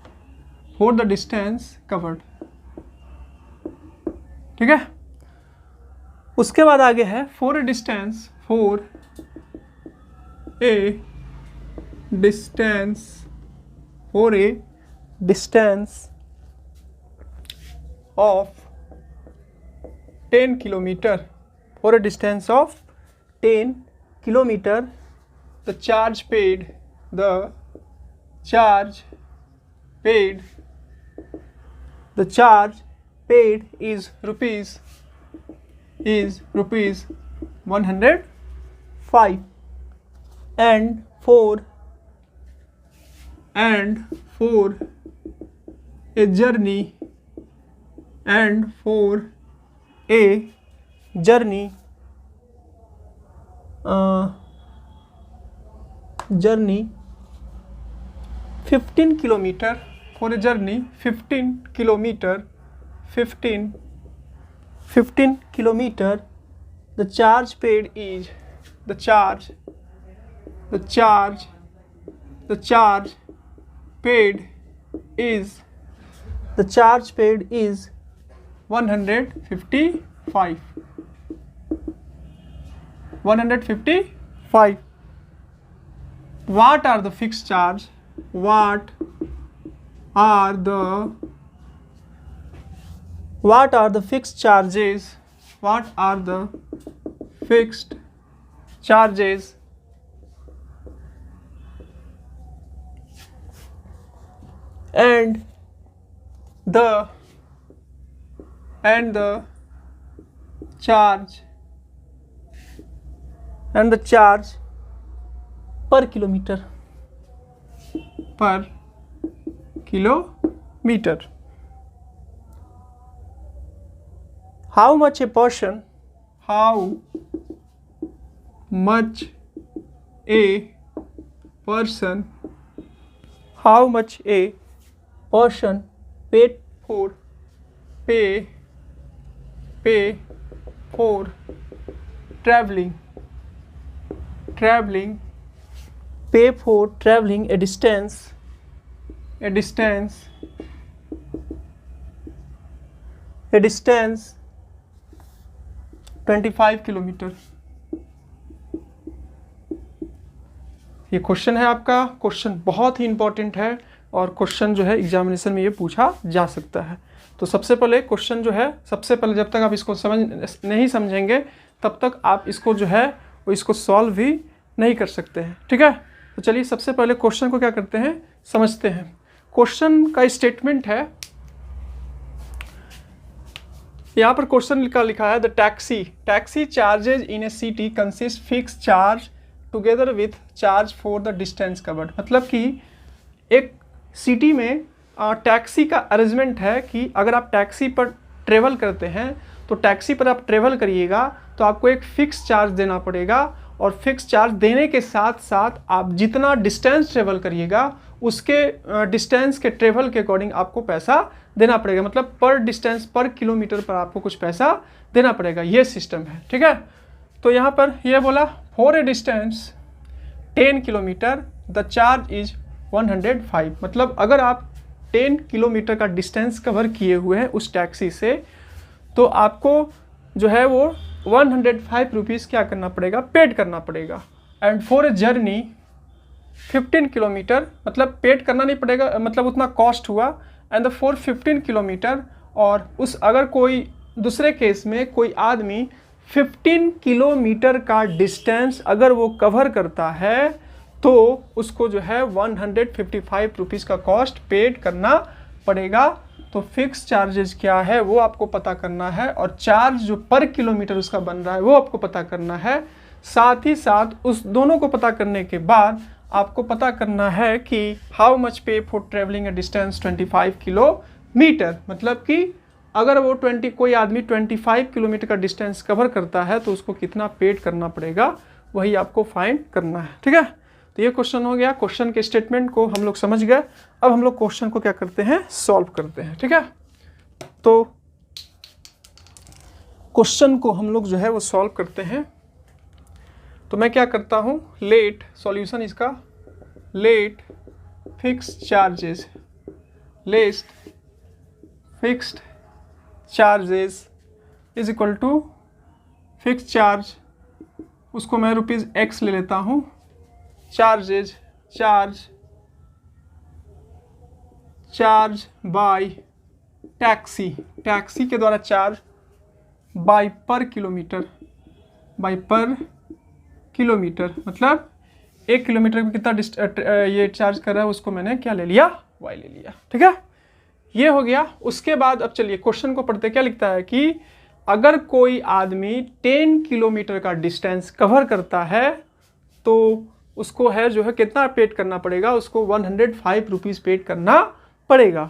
फॉर द डिस्टेंस कवर्ड, ठीक है। उसके बाद आगे है for a distance of 10 kilometer, for a distance of 10 kilometer, the charge paid is rupees 105, and for a journey journey 15 kilometer, for a journey 15 kilometer, the charge paid is the charge paid is 155. What are the fixed charge? What are the fixed charges? What are the fixed charges? And the charge per kilometer. How much a person paid for traveling a distance 25 kilometre. ये question है आपका। Question बहुत ही important है और question जो है examination में ये पूछा जा सकता है। तो सबसे पहले क्वेश्चन जो है, सबसे पहले जब तक आप इसको नहीं समझेंगे तब तक आप इसको जो है वो इसको सॉल्व भी नहीं कर सकते हैं। ठीक है, तो चलिए सबसे पहले क्वेश्चन को क्या करते हैं, समझते हैं। क्वेश्चन का स्टेटमेंट है, यहाँ पर क्वेश्चन का लिखा है the taxi charges in A city consist fix charge together with charge for the distance covered. मतलब कि एक सिटी में टैक्सी का अरेंजमेंट है कि अगर आप टैक्सी पर ट्रेवल करते हैं तो टैक्सी पर आप ट्रेवल करिएगा तो आपको एक फ़िक्स चार्ज देना पड़ेगा, और फिक्स चार्ज देने के साथ साथ आप जितना डिस्टेंस ट्रेवल करिएगा उसके डिस्टेंस के ट्रेवल के अकॉर्डिंग आपको पैसा देना पड़ेगा। मतलब पर डिस्टेंस पर किलोमीटर पर आपको कुछ पैसा देना पड़ेगा, ये सिस्टम है। ठीक है, तो यहाँ पर यह बोला for a distance 10 kilometre the charge is 105। मतलब अगर आप 10 किलोमीटर का डिस्टेंस कवर किए हुए हैं उस टैक्सी से तो आपको जो है वो 105 रुपीज़ क्या करना पड़ेगा, पेड करना पड़ेगा। And for a journey 15 kilometre, मतलब पेड करना नहीं पड़ेगा, मतलब उतना कॉस्ट हुआ। एंड द फॉर 15 किलोमीटर, और उस अगर कोई दूसरे केस में कोई आदमी 15 किलोमीटर का डिस्टेंस अगर वो कवर करता है तो उसको जो है 155 रुपीज़ का कॉस्ट पेड करना पड़ेगा। तो फिक्स चार्जेस क्या है वो आपको पता करना है, और चार्ज जो पर किलोमीटर उसका बन रहा है वो आपको पता करना है। साथ ही साथ उस दोनों को पता करने के बाद आपको पता करना है कि हाउ मच पे for travelling A distance 25 kilometre. मतलब कि अगर वो कोई आदमी 25 किलोमीटर का डिस्टेंस कवर करता है तो उसको कितना पेड करना पड़ेगा, वही आपको फाइंड करना है। ठीक है, तो ये क्वेश्चन हो गया। क्वेश्चन के स्टेटमेंट को हम लोग समझ गए। अब हम लोग क्वेश्चन को क्या करते हैं, सॉल्व करते हैं। ठीक है, तो क्वेश्चन को हम लोग जो है वो सॉल्व करते हैं। तो मैं क्या करता हूँ, लेट सॉल्यूशन इसका, let fix charges is equal to fix charge, उसको मैं ₹x ले लेता हूँ, चार्ज बाय टैक्सी के द्वारा चार्ज बाई पर किलोमीटर, बाई पर किलोमीटर, मतलब 1 किलोमीटर में कितना ये चार्ज कर रहा है, उसको मैंने क्या ले लिया, y ले लिया। ठीक है, ये हो गया। उसके बाद अब चलिए क्वेश्चन को पढ़ते। क्या लिखता है कि अगर कोई आदमी 10 किलोमीटर का डिस्टेंस कवर करता है तो उसको है जो है कितना पेड करना पड़ेगा, उसको 105 रुपीज़ पेड करना पड़ेगा।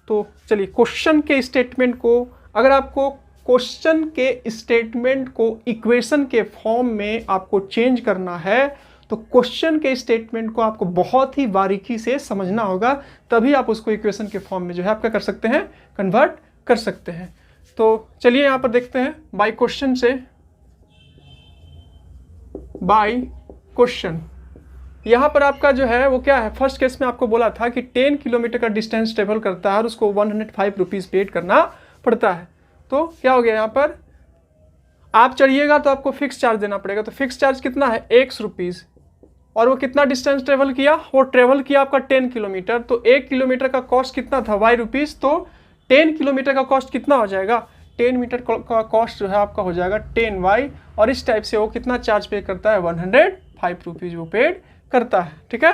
तो चलिए क्वेश्चन के स्टेटमेंट को, अगर आपको क्वेश्चन के स्टेटमेंट को इक्वेशन के फॉर्म में आपको चेंज करना है तो क्वेश्चन के स्टेटमेंट को आपको बहुत ही बारीकी से समझना होगा, तभी आप उसको इक्वेशन के फॉर्म में जो है आप क्या कर सकते हैं, कन्वर्ट कर सकते हैं। तो चलिए यहाँ पर देखते हैं बाय क्वेश्चन से, बाय क्वेश्चन। यहाँ पर आपका जो है वो क्या है, फर्स्ट केस में आपको बोला था कि 10 किलोमीटर का डिस्टेंस ट्रेवल करता है और उसको 105 रुपीज़ पेड करना पड़ता है। तो क्या हो गया, यहाँ पर आप चढ़िएगा तो आपको फिक्स चार्ज देना पड़ेगा। तो फिक्स चार्ज कितना है, 100 रुपीज़, और वो कितना डिस्टेंस ट्रेवल किया, वो ट्रेवल किया आपका 10 किलोमीटर। तो 1 किलोमीटर का कॉस्ट कितना था, y रुपीज़। तो 10 किलोमीटर का कॉस्ट कितना हो जाएगा, 10 मीटर का कॉस्ट जो है आपका हो जाएगा 10y, और इस टाइप से वो कितना चार्ज पे करता है, 105 रुपीज़ वो पेड करता है। ठीक है,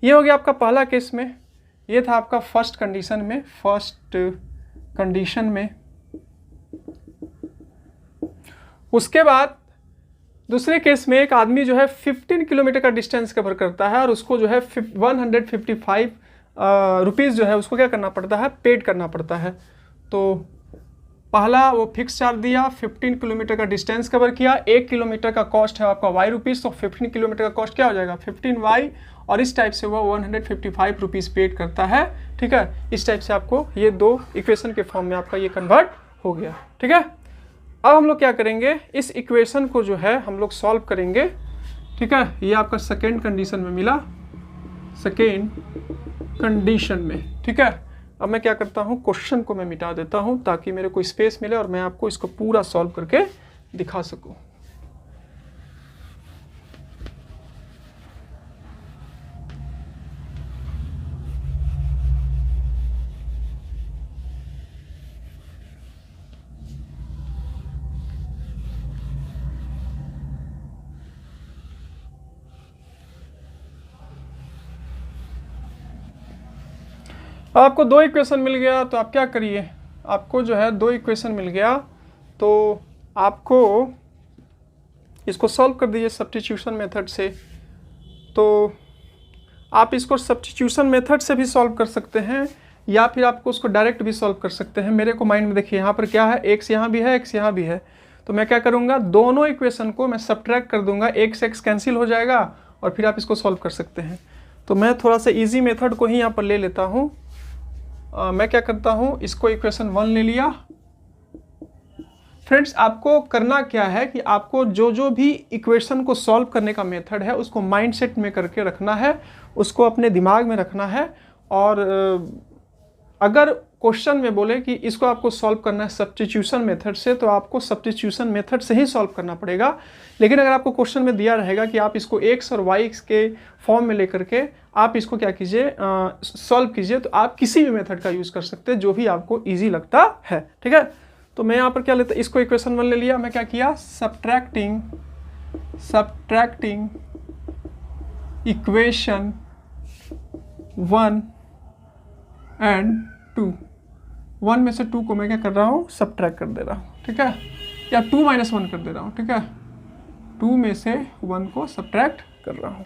ये हो गया आपका पहला केस में। ये था आपका फर्स्ट कंडीशन में, फर्स्ट कंडीशन में। उसके बाद दूसरे केस में एक आदमी जो है 15 किलोमीटर का डिस्टेंस कवर करता है और उसको जो है 155 रुपीज़ जो है उसको क्या करना पड़ता है, पेड करना पड़ता है। तो पहला वो फिक्स चार्ज दिया, 15 किलोमीटर का डिस्टेंस कवर किया, 1 किलोमीटर का कॉस्ट है आपका y रुपीज़, तो 15 किलोमीटर का कॉस्ट क्या हो जाएगा, 15y, और इस टाइप से वो 155 रुपीज़ पेड करता है। ठीक है, इस टाइप से आपको ये दो इक्वेशन के फॉर्म में आपका ये कन्वर्ट हो गया। ठीक है, अब हम लोग क्या करेंगे, इस इक्वेशन को जो है हम लोग सॉल्व करेंगे। ठीक है, ये आपका सेकेंड कंडीशन में मिला, सेकेंड कंडीशन में। ठीक है, अब मैं क्या करता हूँ, क्वेश्चन को मैं मिटा देता हूँ ताकि मेरे को स्पेस मिले और मैं आपको इसको पूरा सॉल्व करके दिखा सकूँ। आपको दो इक्वेशन मिल गया तो आप क्या करिए, आपको जो है दो इक्वेशन मिल गया तो आपको इसको सॉल्व कर दीजिए सब्स्टिट्यूशन मेथड से। तो आप इसको सब्स्टिट्यूशन मेथड से भी सॉल्व कर सकते हैं या फिर आपको उसको डायरेक्ट भी सॉल्व कर सकते हैं। मेरे को माइंड में देखिए यहाँ पर क्या है, एक्स यहाँ भी है, एक्स यहाँ भी है, तो मैं क्या करूँगा, दोनों इक्वेशन को मैं सब्ट्रैक्ट कर दूंगा, एक से एक्स कैंसिल हो जाएगा और फिर आप इसको सॉल्व कर सकते हैं। तो मैं थोड़ा सा ईजी मेथड को ही यहाँ पर ले लेता हूँ। मैं क्या करता हूँ, इसको इक्वेशन 1 ले लिया। फ्रेंड्स, आपको करना क्या है कि आपको जो जो भी इक्वेशन को सॉल्व करने का मेथड है उसको माइंडसेट में करके रखना है, उसको अपने दिमाग में रखना है। और अगर क्वेश्चन में बोले कि इसको आपको सॉल्व करना है सब्स्टिट्यूशन मेथड से, तो आपको सब्स्टिट्यूशन मेथड से ही सॉल्व करना पड़ेगा। लेकिन अगर आपको क्वेश्चन में दिया रहेगा कि आप इसको एक्स और वाई के फॉर्म में लेकर के आप इसको क्या कीजिए, सॉल्व कीजिए, तो आप किसी भी मेथड का यूज़ कर सकते हैं जो भी आपको ईजी लगता है। ठीक है, तो मैं यहाँ पर क्या लेता, इसको इक्वेशन 1 ले लिया, मैं क्या किया, सब्ट्रैक्टिंग इक्वेशन 1 एंड 2, 1 में से 2 को मैं क्या कर रहा हूँ, सब्ट्रैक्ट कर दे रहा हूँ। ठीक है, या 2 - 1 कर दे रहा हूँ। ठीक है, 2 में से 1 को सब्ट्रैक्ट कर रहा हूँ।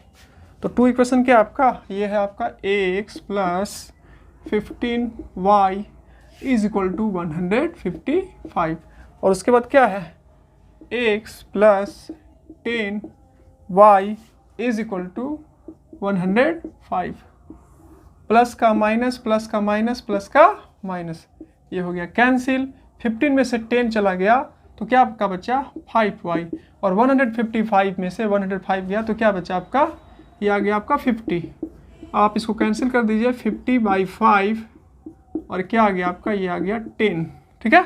तो 2 इक्वेशन क्या आपका, ये है आपका x plus 15y is equal to 155, और उसके बाद क्या है, x plus 10y is equal to 105, plus का माइनस, प्लस का माइनस, प्लस का माइनस, ये हो गया कैंसिल। 15 में से 10 चला गया तो क्या आपका बचा 5y, और 155 में से 105 गया तो क्या बचा आपका, ये आ गया आपका 50। आप इसको कैंसिल कर दीजिए, 50/5, और क्या आ गया आपका, ये आ गया 10। ठीक है,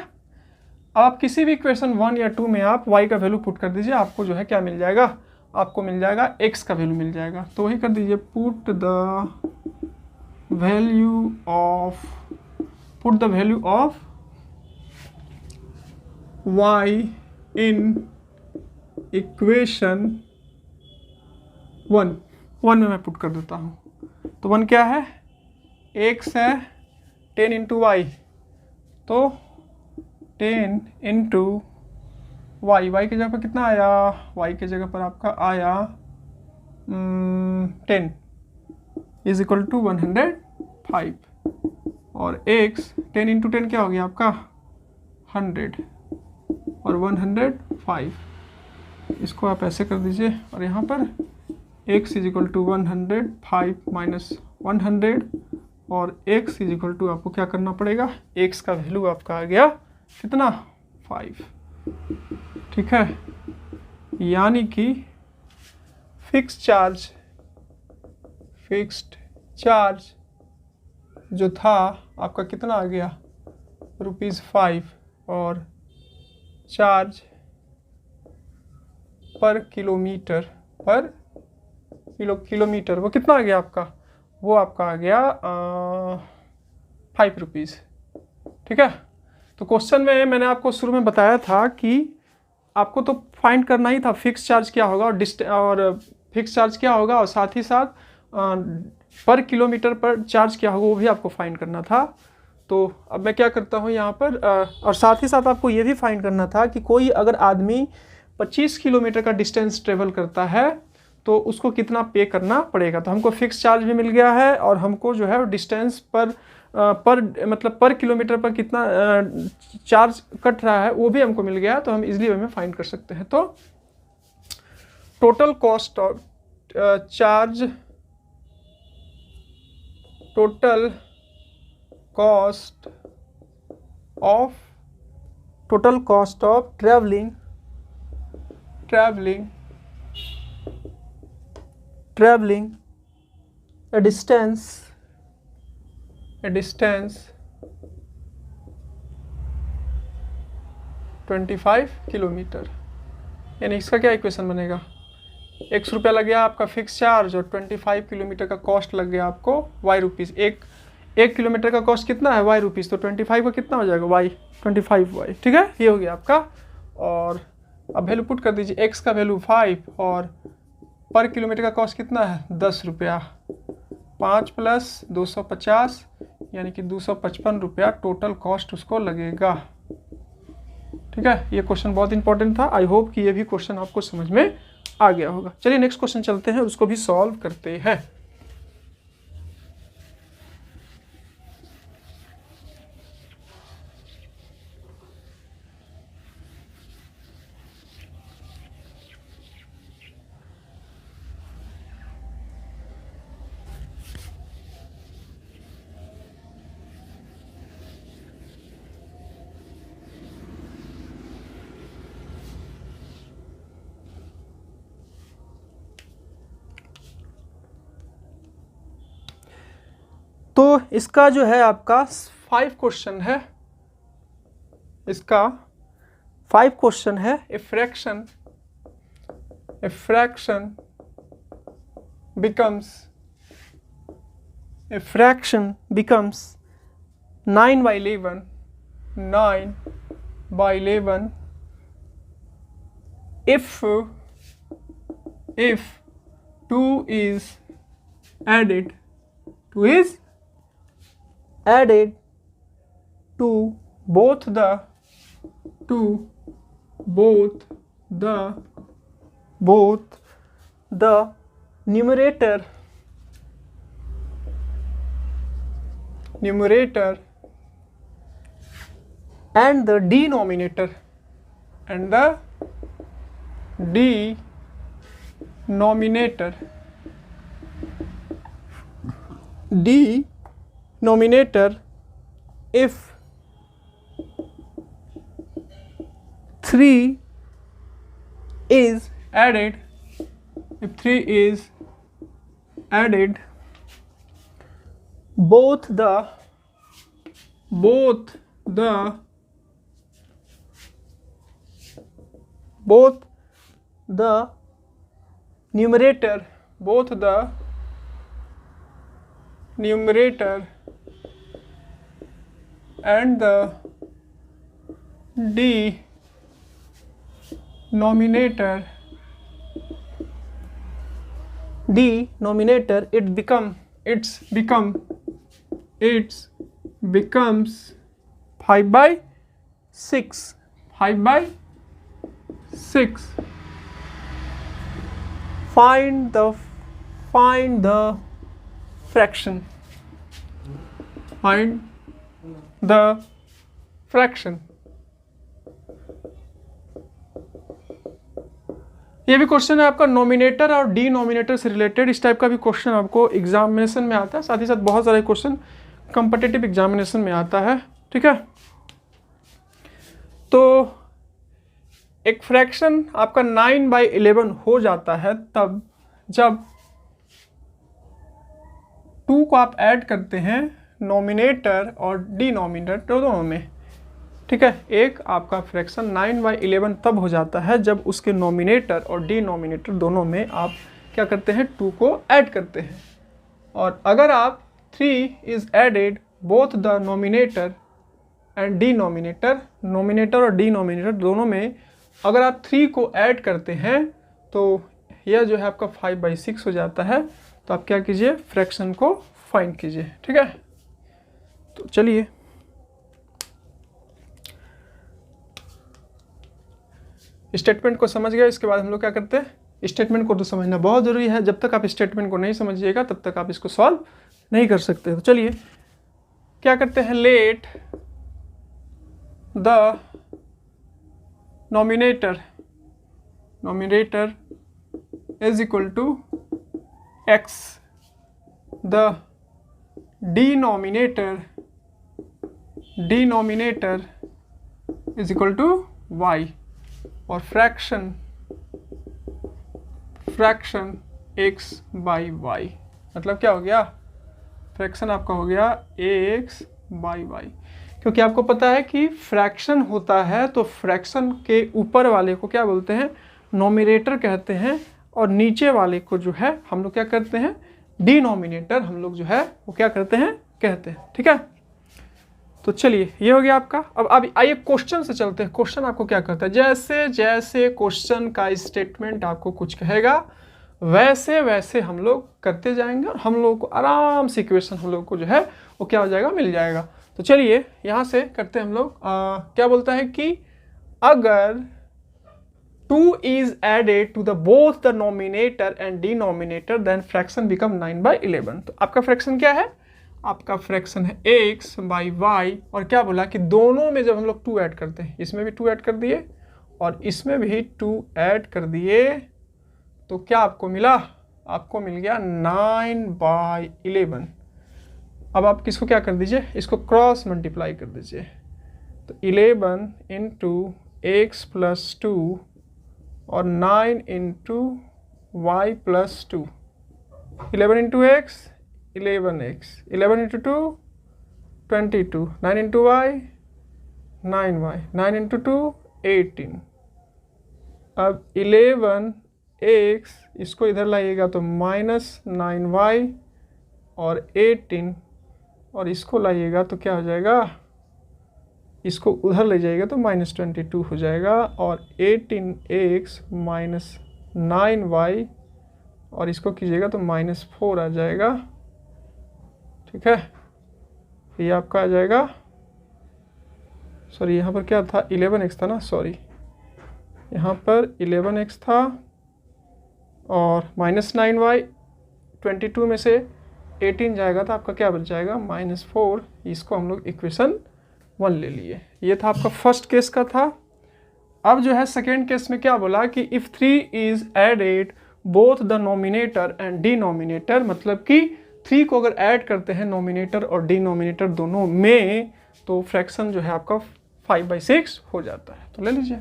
आप किसी भी इक्वेशन 1 या 2 में आप y का वैल्यू पुट कर दीजिए, आपको जो है क्या मिल जाएगा, आपको मिल जाएगा x का वैल्यू मिल जाएगा। तो वही कर दीजिए, put the value of y in equation 1 में मैं पुट कर देता हूँ। तो 1 क्या है, x है 10 इंटू वाई, तो 10 इंटू वाई, वाई की जगह पर कितना आया, वाई की जगह पर आपका आया 10 इज इक्वल टू 105, और x 10 इंटू 10 क्या हो गया आपका 100 और 105, इसको आप ऐसे कर दीजिए, और यहाँ पर x is equal to 105 minus 100, और x इज इक्वल टू आपको क्या करना पड़ेगा, x का वैल्यू आपका आ गया कितना 5, ठीक है। यानी कि फिक्स्ड चार्ज जो था आपका कितना आ गया ₹5, और चार्ज पर किलोमीटर वो कितना आ गया आपका, वो आपका आ गया ₹5, ठीक है। तो क्वेश्चन में मैंने आपको शुरू में बताया था कि आपको तो फाइंड करना ही था फिक्स चार्ज क्या होगा और फिक्स चार्ज क्या होगा, और साथ ही साथ पर किलोमीटर पर चार्ज क्या होगा वो भी आपको फाइंड करना था। तो अब मैं क्या करता हूँ यहाँ पर, और साथ ही साथ आपको ये भी फाइंड करना था कि कोई अगर आदमी 25 किलोमीटर का डिस्टेंस ट्रेवल करता है तो उसको कितना पे करना पड़ेगा। तो हमको फिक्स चार्ज भी मिल गया है, और हमको जो है डिस्टेंस पर किलोमीटर पर कितना चार्ज कट रहा है वो भी हमको मिल गया, तो हम इजीली वे में फाइंड कर सकते हैं। तो total cost of charge, total cost of travelling a distance 25 kilometre, यानी इसका क्या इक्वेशन बनेगा, x रुपया लग गया आपका फिक्स चार्ज, और 25 किलोमीटर का कॉस्ट लग गया आपको y रुपीज़। एक किलोमीटर का कॉस्ट कितना है y रुपीज़, तो 25 का कितना हो जाएगा y, 25y, ठीक है। ये हो गया आपका, और अब वैल्यू पुट कर दीजिए, x का वैल्यू 5 और पर किलोमीटर का कॉस्ट कितना है 10 रुपया, 5 + 250 यानी कि 255 रुपया टोटल कॉस्ट उसको लगेगा, ठीक है। ये क्वेश्चन बहुत इंपॉर्टेंट था। आई होप कि ये भी क्वेश्चन आपको समझ में आ गया होगा। चलिए नेक्स्ट क्वेश्चन चलते हैं, उसको भी सॉल्व करते हैं। तो इसका जो है आपका 5 क्वेश्चन है, इसका 5 क्वेश्चन है। A fraction becomes 9/11 if 2 is added to both the numerator and the denominator if 3 is added, both the numerator and the nominator, denominator, it becomes 5/6. 5/6. Find the fraction. Find the fraction. ये भी question है आपका nominator और denominator से related. इस type का भी question आपको एग्जामिनेशन में आता है, साथ ही साथ बहुत सारे क्वेश्चन कॉम्पिटिटिव एग्जामिनेशन में आता है। ठीक है, तो एक फ्रैक्शन आपका 9/11 हो जाता है तब जब 2 को आप ऐड करते हैं नोमिनेटर और डिनोमिनेटर दोनों में। ठीक है, एक आपका फ्रैक्शन 9/11 तब हो जाता है जब उसके नोमिनेटर और डिनोमिनेटर दोनों में आप क्या करते हैं, 2 को ऐड करते हैं। और अगर आप 3 is added both the numerator and denominator, numerator और डिनोमिनेटर दोनों में अगर आप 3 को ऐड करते हैं तो यह जो है आपका 5/6 हो जाता है। तो आप क्या कीजिए, फ्रैक्शन को फाइंड कीजिए। ठीक है, तो चलिए स्टेटमेंट को समझ गए। इसके बाद हम लोग क्या करते हैं, स्टेटमेंट को तो समझना बहुत ज़रूरी है। जब तक आप स्टेटमेंट को नहीं समझिएगा तब तक आप इसको सॉल्व नहीं कर सकते। तो चलिए क्या करते हैं, let the numerator is equal to x, the denominator is equal to y, और फ्रैक्शन x/y। मतलब क्या हो गया, फ्रैक्शन आपका हो गया x/y। क्योंकि आपको पता है कि फ्रैक्शन होता है तो फ्रैक्शन के ऊपर वाले को क्या बोलते हैं, नोमिनेटर कहते हैं, और नीचे वाले को जो है हम लोग क्या करते हैं, डिनोमिनेटर हम लोग जो है वो क्या करते हैं, कहते हैं। ठीक है, तो चलिए ये हो गया आपका। अब आइए क्वेश्चन से चलते हैं। क्वेश्चन आपको क्या कहता है, जैसे जैसे क्वेश्चन का स्टेटमेंट आपको कुछ कहेगा वैसे वैसे हम लोग करते जाएंगे और हम लोगों को आराम से इक्वेशन हम लोग को जो है वो क्या हो जाएगा, मिल जाएगा। तो चलिए यहाँ से करते हैं हम लोग। क्या बोलता है कि अगर 2 is added to the both the nominator and denominator then fraction become 9/11। तो आपका फ्रैक्शन क्या है, आपका फ्रैक्शन है x/y, और क्या बोला कि दोनों में जब हम लोग 2 ऐड करते हैं, इसमें भी 2 ऐड कर दिए और इसमें भी 2 ऐड कर दिए, तो क्या आपको मिला, आपको मिल गया 9/11। अब आप किसको क्या कर दीजिए, इसको क्रॉस मल्टीप्लाई कर दीजिए। तो 11 इंटू x + 2 और 9 into y + 2। 11 into x 11x, 11 into 2 22, 9 into y 9y, 9 into 2 18। अब 11x इसको इधर लाइएगा तो -9y और 18, और इसको लाइएगा तो क्या हो जाएगा, इसको उधर ले जाइएगा तो -22 हो जाएगा, और 18x - 9y और इसको कीजिएगा तो -4 आ जाएगा। ठीक है, ये आपका आ जाएगा, सॉरी यहाँ पर क्या था, 11x था ना, सॉरी यहाँ पर 11x था और -9y, 22 में से 18 जाएगा तो आपका क्या बच जाएगा, -4। इसको हम लोग इक्वेशन 1 ले लिए। ये था आपका फर्स्ट केस का था। अब जो है सेकेंड केस में क्या बोला कि if 3 is added both the numerator and denominator, मतलब कि 3 को अगर ऐड करते हैं नोमिनेटर और डिनोमिनेटर दोनों में तो फ्रैक्शन जो है आपका 5/6 हो जाता है। तो ले लीजिए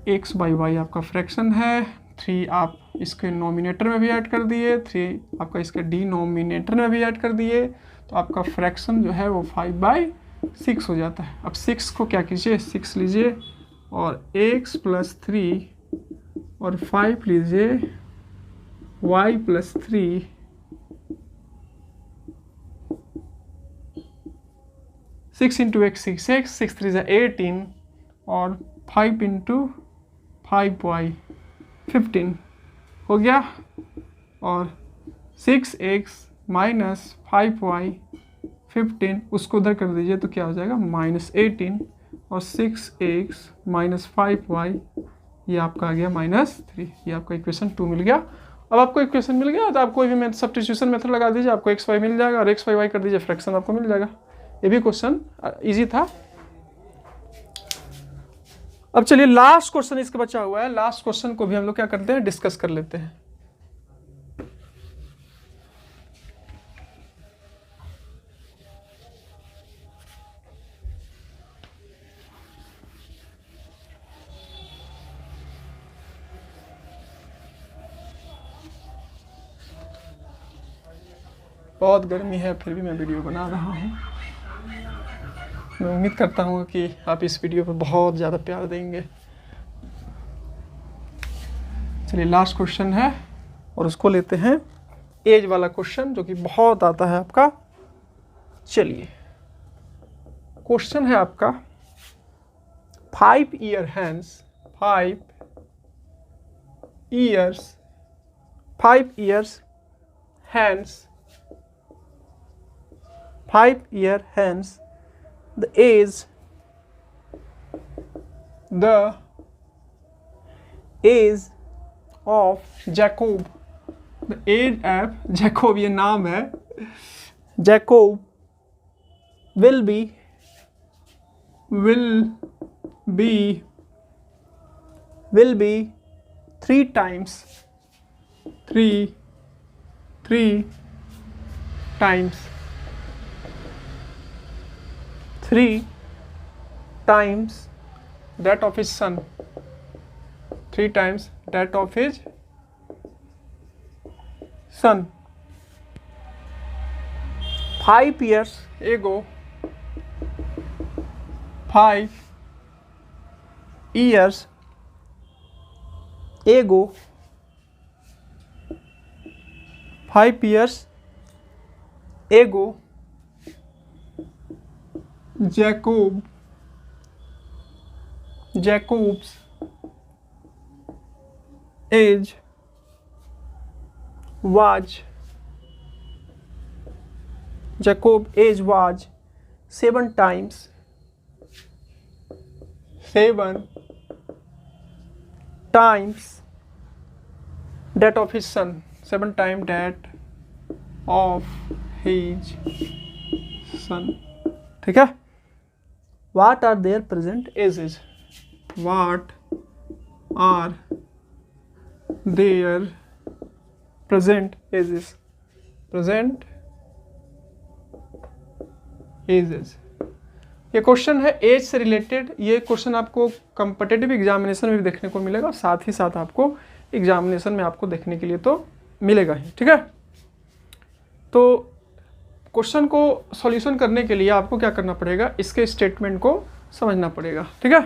x/y आपका फ्रैक्शन है, 3 आप इसके नोमिनेटर में भी ऐड कर दिए, 3 आपका इसके डिनोमिनेटर में भी ऐड कर दिए, तो आपका फ्रैक्शन जो है वो 5/6 हो जाता है। अब 6 को क्या कीजिए, 6 लीजिए और x + 3 और 5 लीजिए, y + 3 6 इंटू x 6x, 6 3 = 18 और 5 इंटू 5y15 हो गया, और 6x माइनस 5y15 उसको उधर कर दीजिए तो क्या हो जाएगा -18, और 6x माइनस 5y ये आपका आ गया -3। ये आपका इक्वेशन 2 मिल गया। अब आपको इक्वेशन मिल गया तो आप कोई भी सब्स्टिट्यूशन मेथड लगा दीजिए, आपको एक्स वाई मिल जाएगा, और एक्स वाई वाई कर दीजिए, फ्रैक्शन आपको मिल जाएगा। ये भी क्वेश्चन इजी था। अब चलिए लास्ट क्वेश्चन इसका बचा हुआ है, लास्ट क्वेश्चन को भी हम लोग क्या करते हैं, डिस्कस कर लेते हैं। बहुत गर्मी है फिर भी मैं वीडियो बना रहा हूँ। मैं उम्मीद करता हूँ कि आप इस वीडियो पर बहुत ज़्यादा प्यार देंगे। चलिए लास्ट क्वेश्चन है और उसको लेते हैं एज वाला क्वेश्चन, जो कि बहुत आता है आपका। चलिए क्वेश्चन है आपका 5 years hence 5 years hence the age of Jacob, the age of Jacob, ये नाम है, Jacob will be 3 times 3 times that of his son, 3 times that of his son. 5 years ago 5 years ago 5 years ago Jacob's age was 7 times that of his son, 7 times that of his son। ठीक है। What are their present ages? What are their present ages? Present ages। ये question है as से related. ये question आपको competitive examination में भी देखने को मिलेगा, साथ ही साथ आपको एग्जामिनेशन में आपको देखने के लिए तो मिलेगा ही। ठीक है। तो क्वेश्चन को सॉल्यूशन करने के लिए आपको क्या करना पड़ेगा, इसके स्टेटमेंट को समझना पड़ेगा। ठीक है।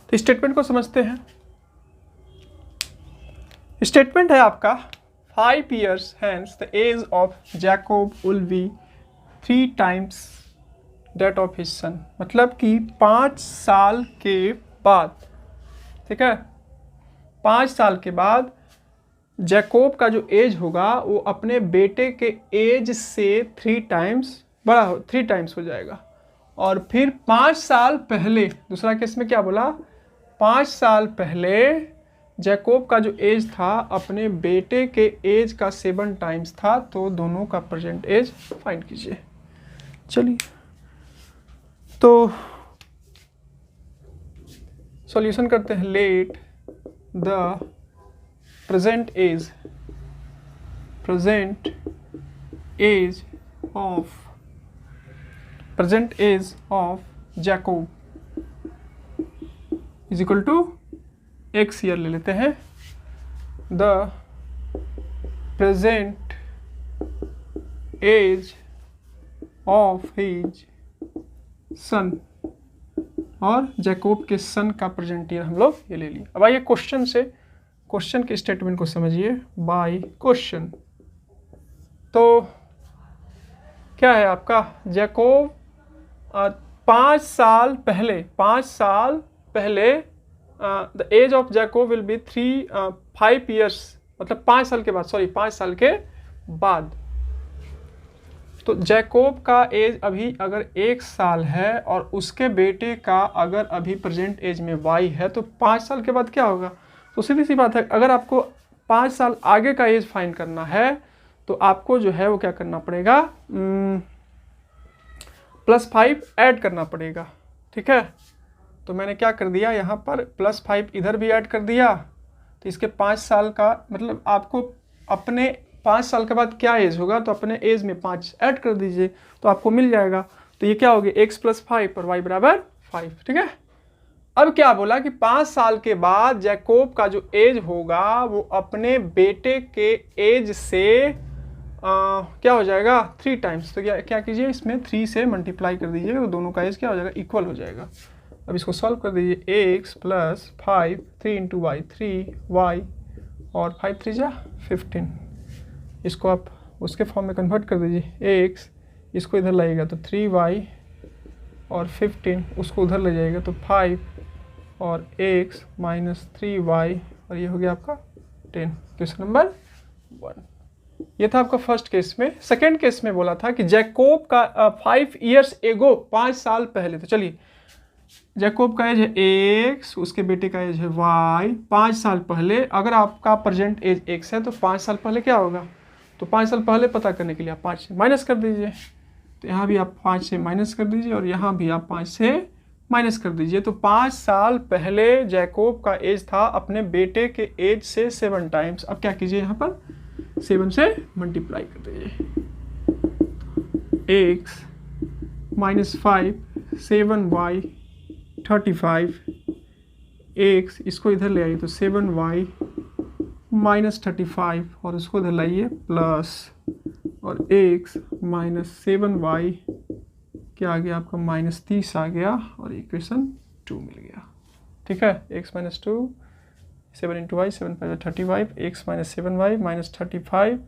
तो स्टेटमेंट को समझते हैं। स्टेटमेंट है आपका 5 years hence the age of Jacob will be 3 times that of his son। मतलब कि 5 साल के बाद, ठीक है, 5 साल के बाद जैकोब का जो एज होगा वो अपने बेटे के एज से 3 टाइम्स हो जाएगा। और फिर 5 साल पहले, दूसरा केस में क्या बोला, 5 साल पहले जैकोब का जो एज था अपने बेटे के एज का 7 टाइम्स था। तो दोनों का प्रेजेंट एज फाइंड कीजिए। चलिए तो सॉल्यूशन करते हैं। Let the present age of Jacob is equal to x year ले लेते हैं। the present age of his son, और जैकोब के सन का प्रेजेंट ईयर हम लोग ये ले लिए। अब आइए क्वेश्चन से, क्वेश्चन के स्टेटमेंट को समझिए बाय क्वेश्चन। तो क्या है आपका, जैकोब 5 साल पहले the age of Jacob will be 5 years, मतलब 5 साल के बाद, सॉरी 5 साल के बाद। तो जैकोब का एज अभी अगर 1 साल है और उसके बेटे का अगर अभी प्रेजेंट एज में y है, तो 5 साल के बाद क्या होगा? तो सीधी सी बात है, अगर आपको 5 साल आगे का एज फाइंड करना है तो आपको जो है वो क्या करना पड़ेगा, +5 ऐड करना पड़ेगा। ठीक है, तो मैंने क्या कर दिया यहाँ पर, +5 इधर भी ऐड कर दिया। तो इसके 5 साल का मतलब आपको अपने 5 साल के बाद क्या एज होगा, तो अपने एज में 5 ऐड कर दीजिए तो आपको मिल जाएगा। तो ये क्या हो गया, x + 5 और y = 5। ठीक है, अब क्या बोला कि 5 साल के बाद जैकोब का जो एज होगा वो अपने बेटे के एज से क्या हो जाएगा, 3 टाइम्स। तो क्या कीजिए, इसमें 3 से मल्टीप्लाई कर दीजिए, तो दोनों का एज क्या हो जाएगा, इक्वल हो जाएगा। अब इसको सॉल्व कर दीजिए, x + 5 3 × y 3y और 5 3 जा 15। इसको आप उसके फॉर्म में कन्वर्ट कर दीजिए, x इसको इधर लाइएगा तो 3y और 15 उसको उधर ले जाएगा तो 5 और x - 3y और ये हो गया आपका 10। क्वेश्चन नंबर 1 ये था आपका फर्स्ट केस में। सेकेंड केस में बोला था कि जैकोब का 5 ईयर्स एगो, 5 साल पहले। तो चलिए, जैकोब का एज है x, उसके बेटे का एज है y। 5 साल पहले, अगर आपका प्रेजेंट एज x है तो 5 साल पहले क्या होगा, तो 5 साल पहले पता करने के लिए आप 5 से माइनस कर दीजिए। तो यहाँ भी आप 5 से माइनस कर दीजिए और यहाँ भी आप 5 से माइनस कर दीजिए। तो 5 साल पहले जैकोब का एज था अपने बेटे के एज से 7 टाइम्स। अब क्या कीजिए, यहाँ पर 7 से मल्टीप्लाई कर दीजिए, x - 5 7y 35 x, इसको इधर ले आइए तो 7y - 35 और उसको इधर लाइए प्लस, और x - 7y क्या आ गया आपका, -30 आ गया और इक्वेशन 2 मिल गया। ठीक है, x - 2 7 × y 7 × 5 35 x - 7y - 35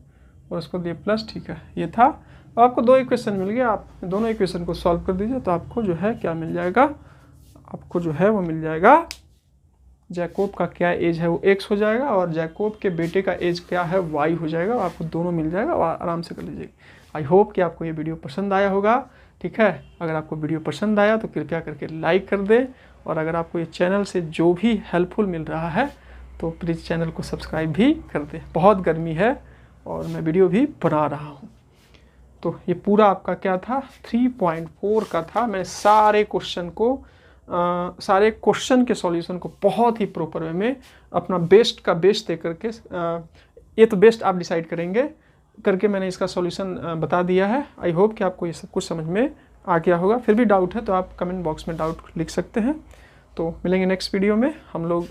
और उसको दिए प्लस। ठीक है, ये था। अब आपको 2 इक्वेशन मिल गया, आप दोनों इक्वेशन को सॉल्व कर दीजिए तो आपको जो है क्या मिल जाएगा, आपको जो है वो मिल जाएगा जैकोब का क्या एज है वो x हो जाएगा और जैकोब के बेटे का एज क्या है y हो जाएगा। आपको दोनों मिल जाएगा और आराम से कर लीजिएगा। आई होप कि आपको ये वीडियो पसंद आया होगा। ठीक है, अगर आपको वीडियो पसंद आया तो कृपया करके लाइक कर दें और अगर आपको ये चैनल से जो भी हेल्पफुल मिल रहा है तो प्लीज़ चैनल को सब्सक्राइब भी कर दें। बहुत गर्मी है और मैं वीडियो भी बना रहा हूँ। तो ये पूरा आपका क्या था, 3.4 का था। मैं सारे क्वेश्चन के सॉल्यूशन को बहुत ही प्रॉपर वे में अपना बेस्ट का बेस्ट दे करके, ये तो बेस्ट आप डिसाइड करेंगे करके मैंने इसका सॉल्यूशन बता दिया है। आई होप कि आपको ये सब कुछ समझ में आ गया होगा। फिर भी डाउट है तो आप कमेंट बॉक्स में डाउट लिख सकते हैं। तो मिलेंगे नेक्स्ट वीडियो में। हम लोग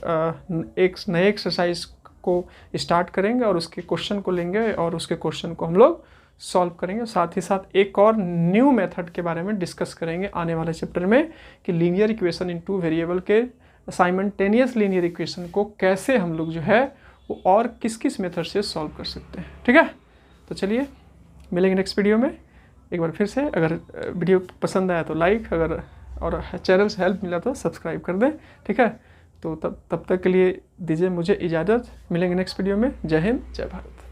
एक नए एक्सरसाइज को स्टार्ट करेंगे और उसके क्वेश्चन को लेंगे और उसके क्वेश्चन को हम लोग सॉल्व करेंगे। साथ ही साथ एक और न्यू मेथड के बारे में डिस्कस करेंगे आने वाले चैप्टर में कि लीनियर इक्वेशन इन 2 वेरिएबल के साइमल्टेनियस लीनियर इक्वेशन को कैसे हम लोग जो है वो और किस किस मेथड से सॉल्व कर सकते हैं। ठीक है, तो चलिए मिलेंगे नेक्स्ट वीडियो में। एक बार फिर से अगर वीडियो पसंद आया तो लाइक, अगर और चैनल से हेल्प मिला तो सब्सक्राइब कर दें। ठीक है, तो तब तक के लिए दीजिए मुझे इजाज़त। मिलेंगे नेक्स्ट वीडियो में। जय हिंद, जय भारत।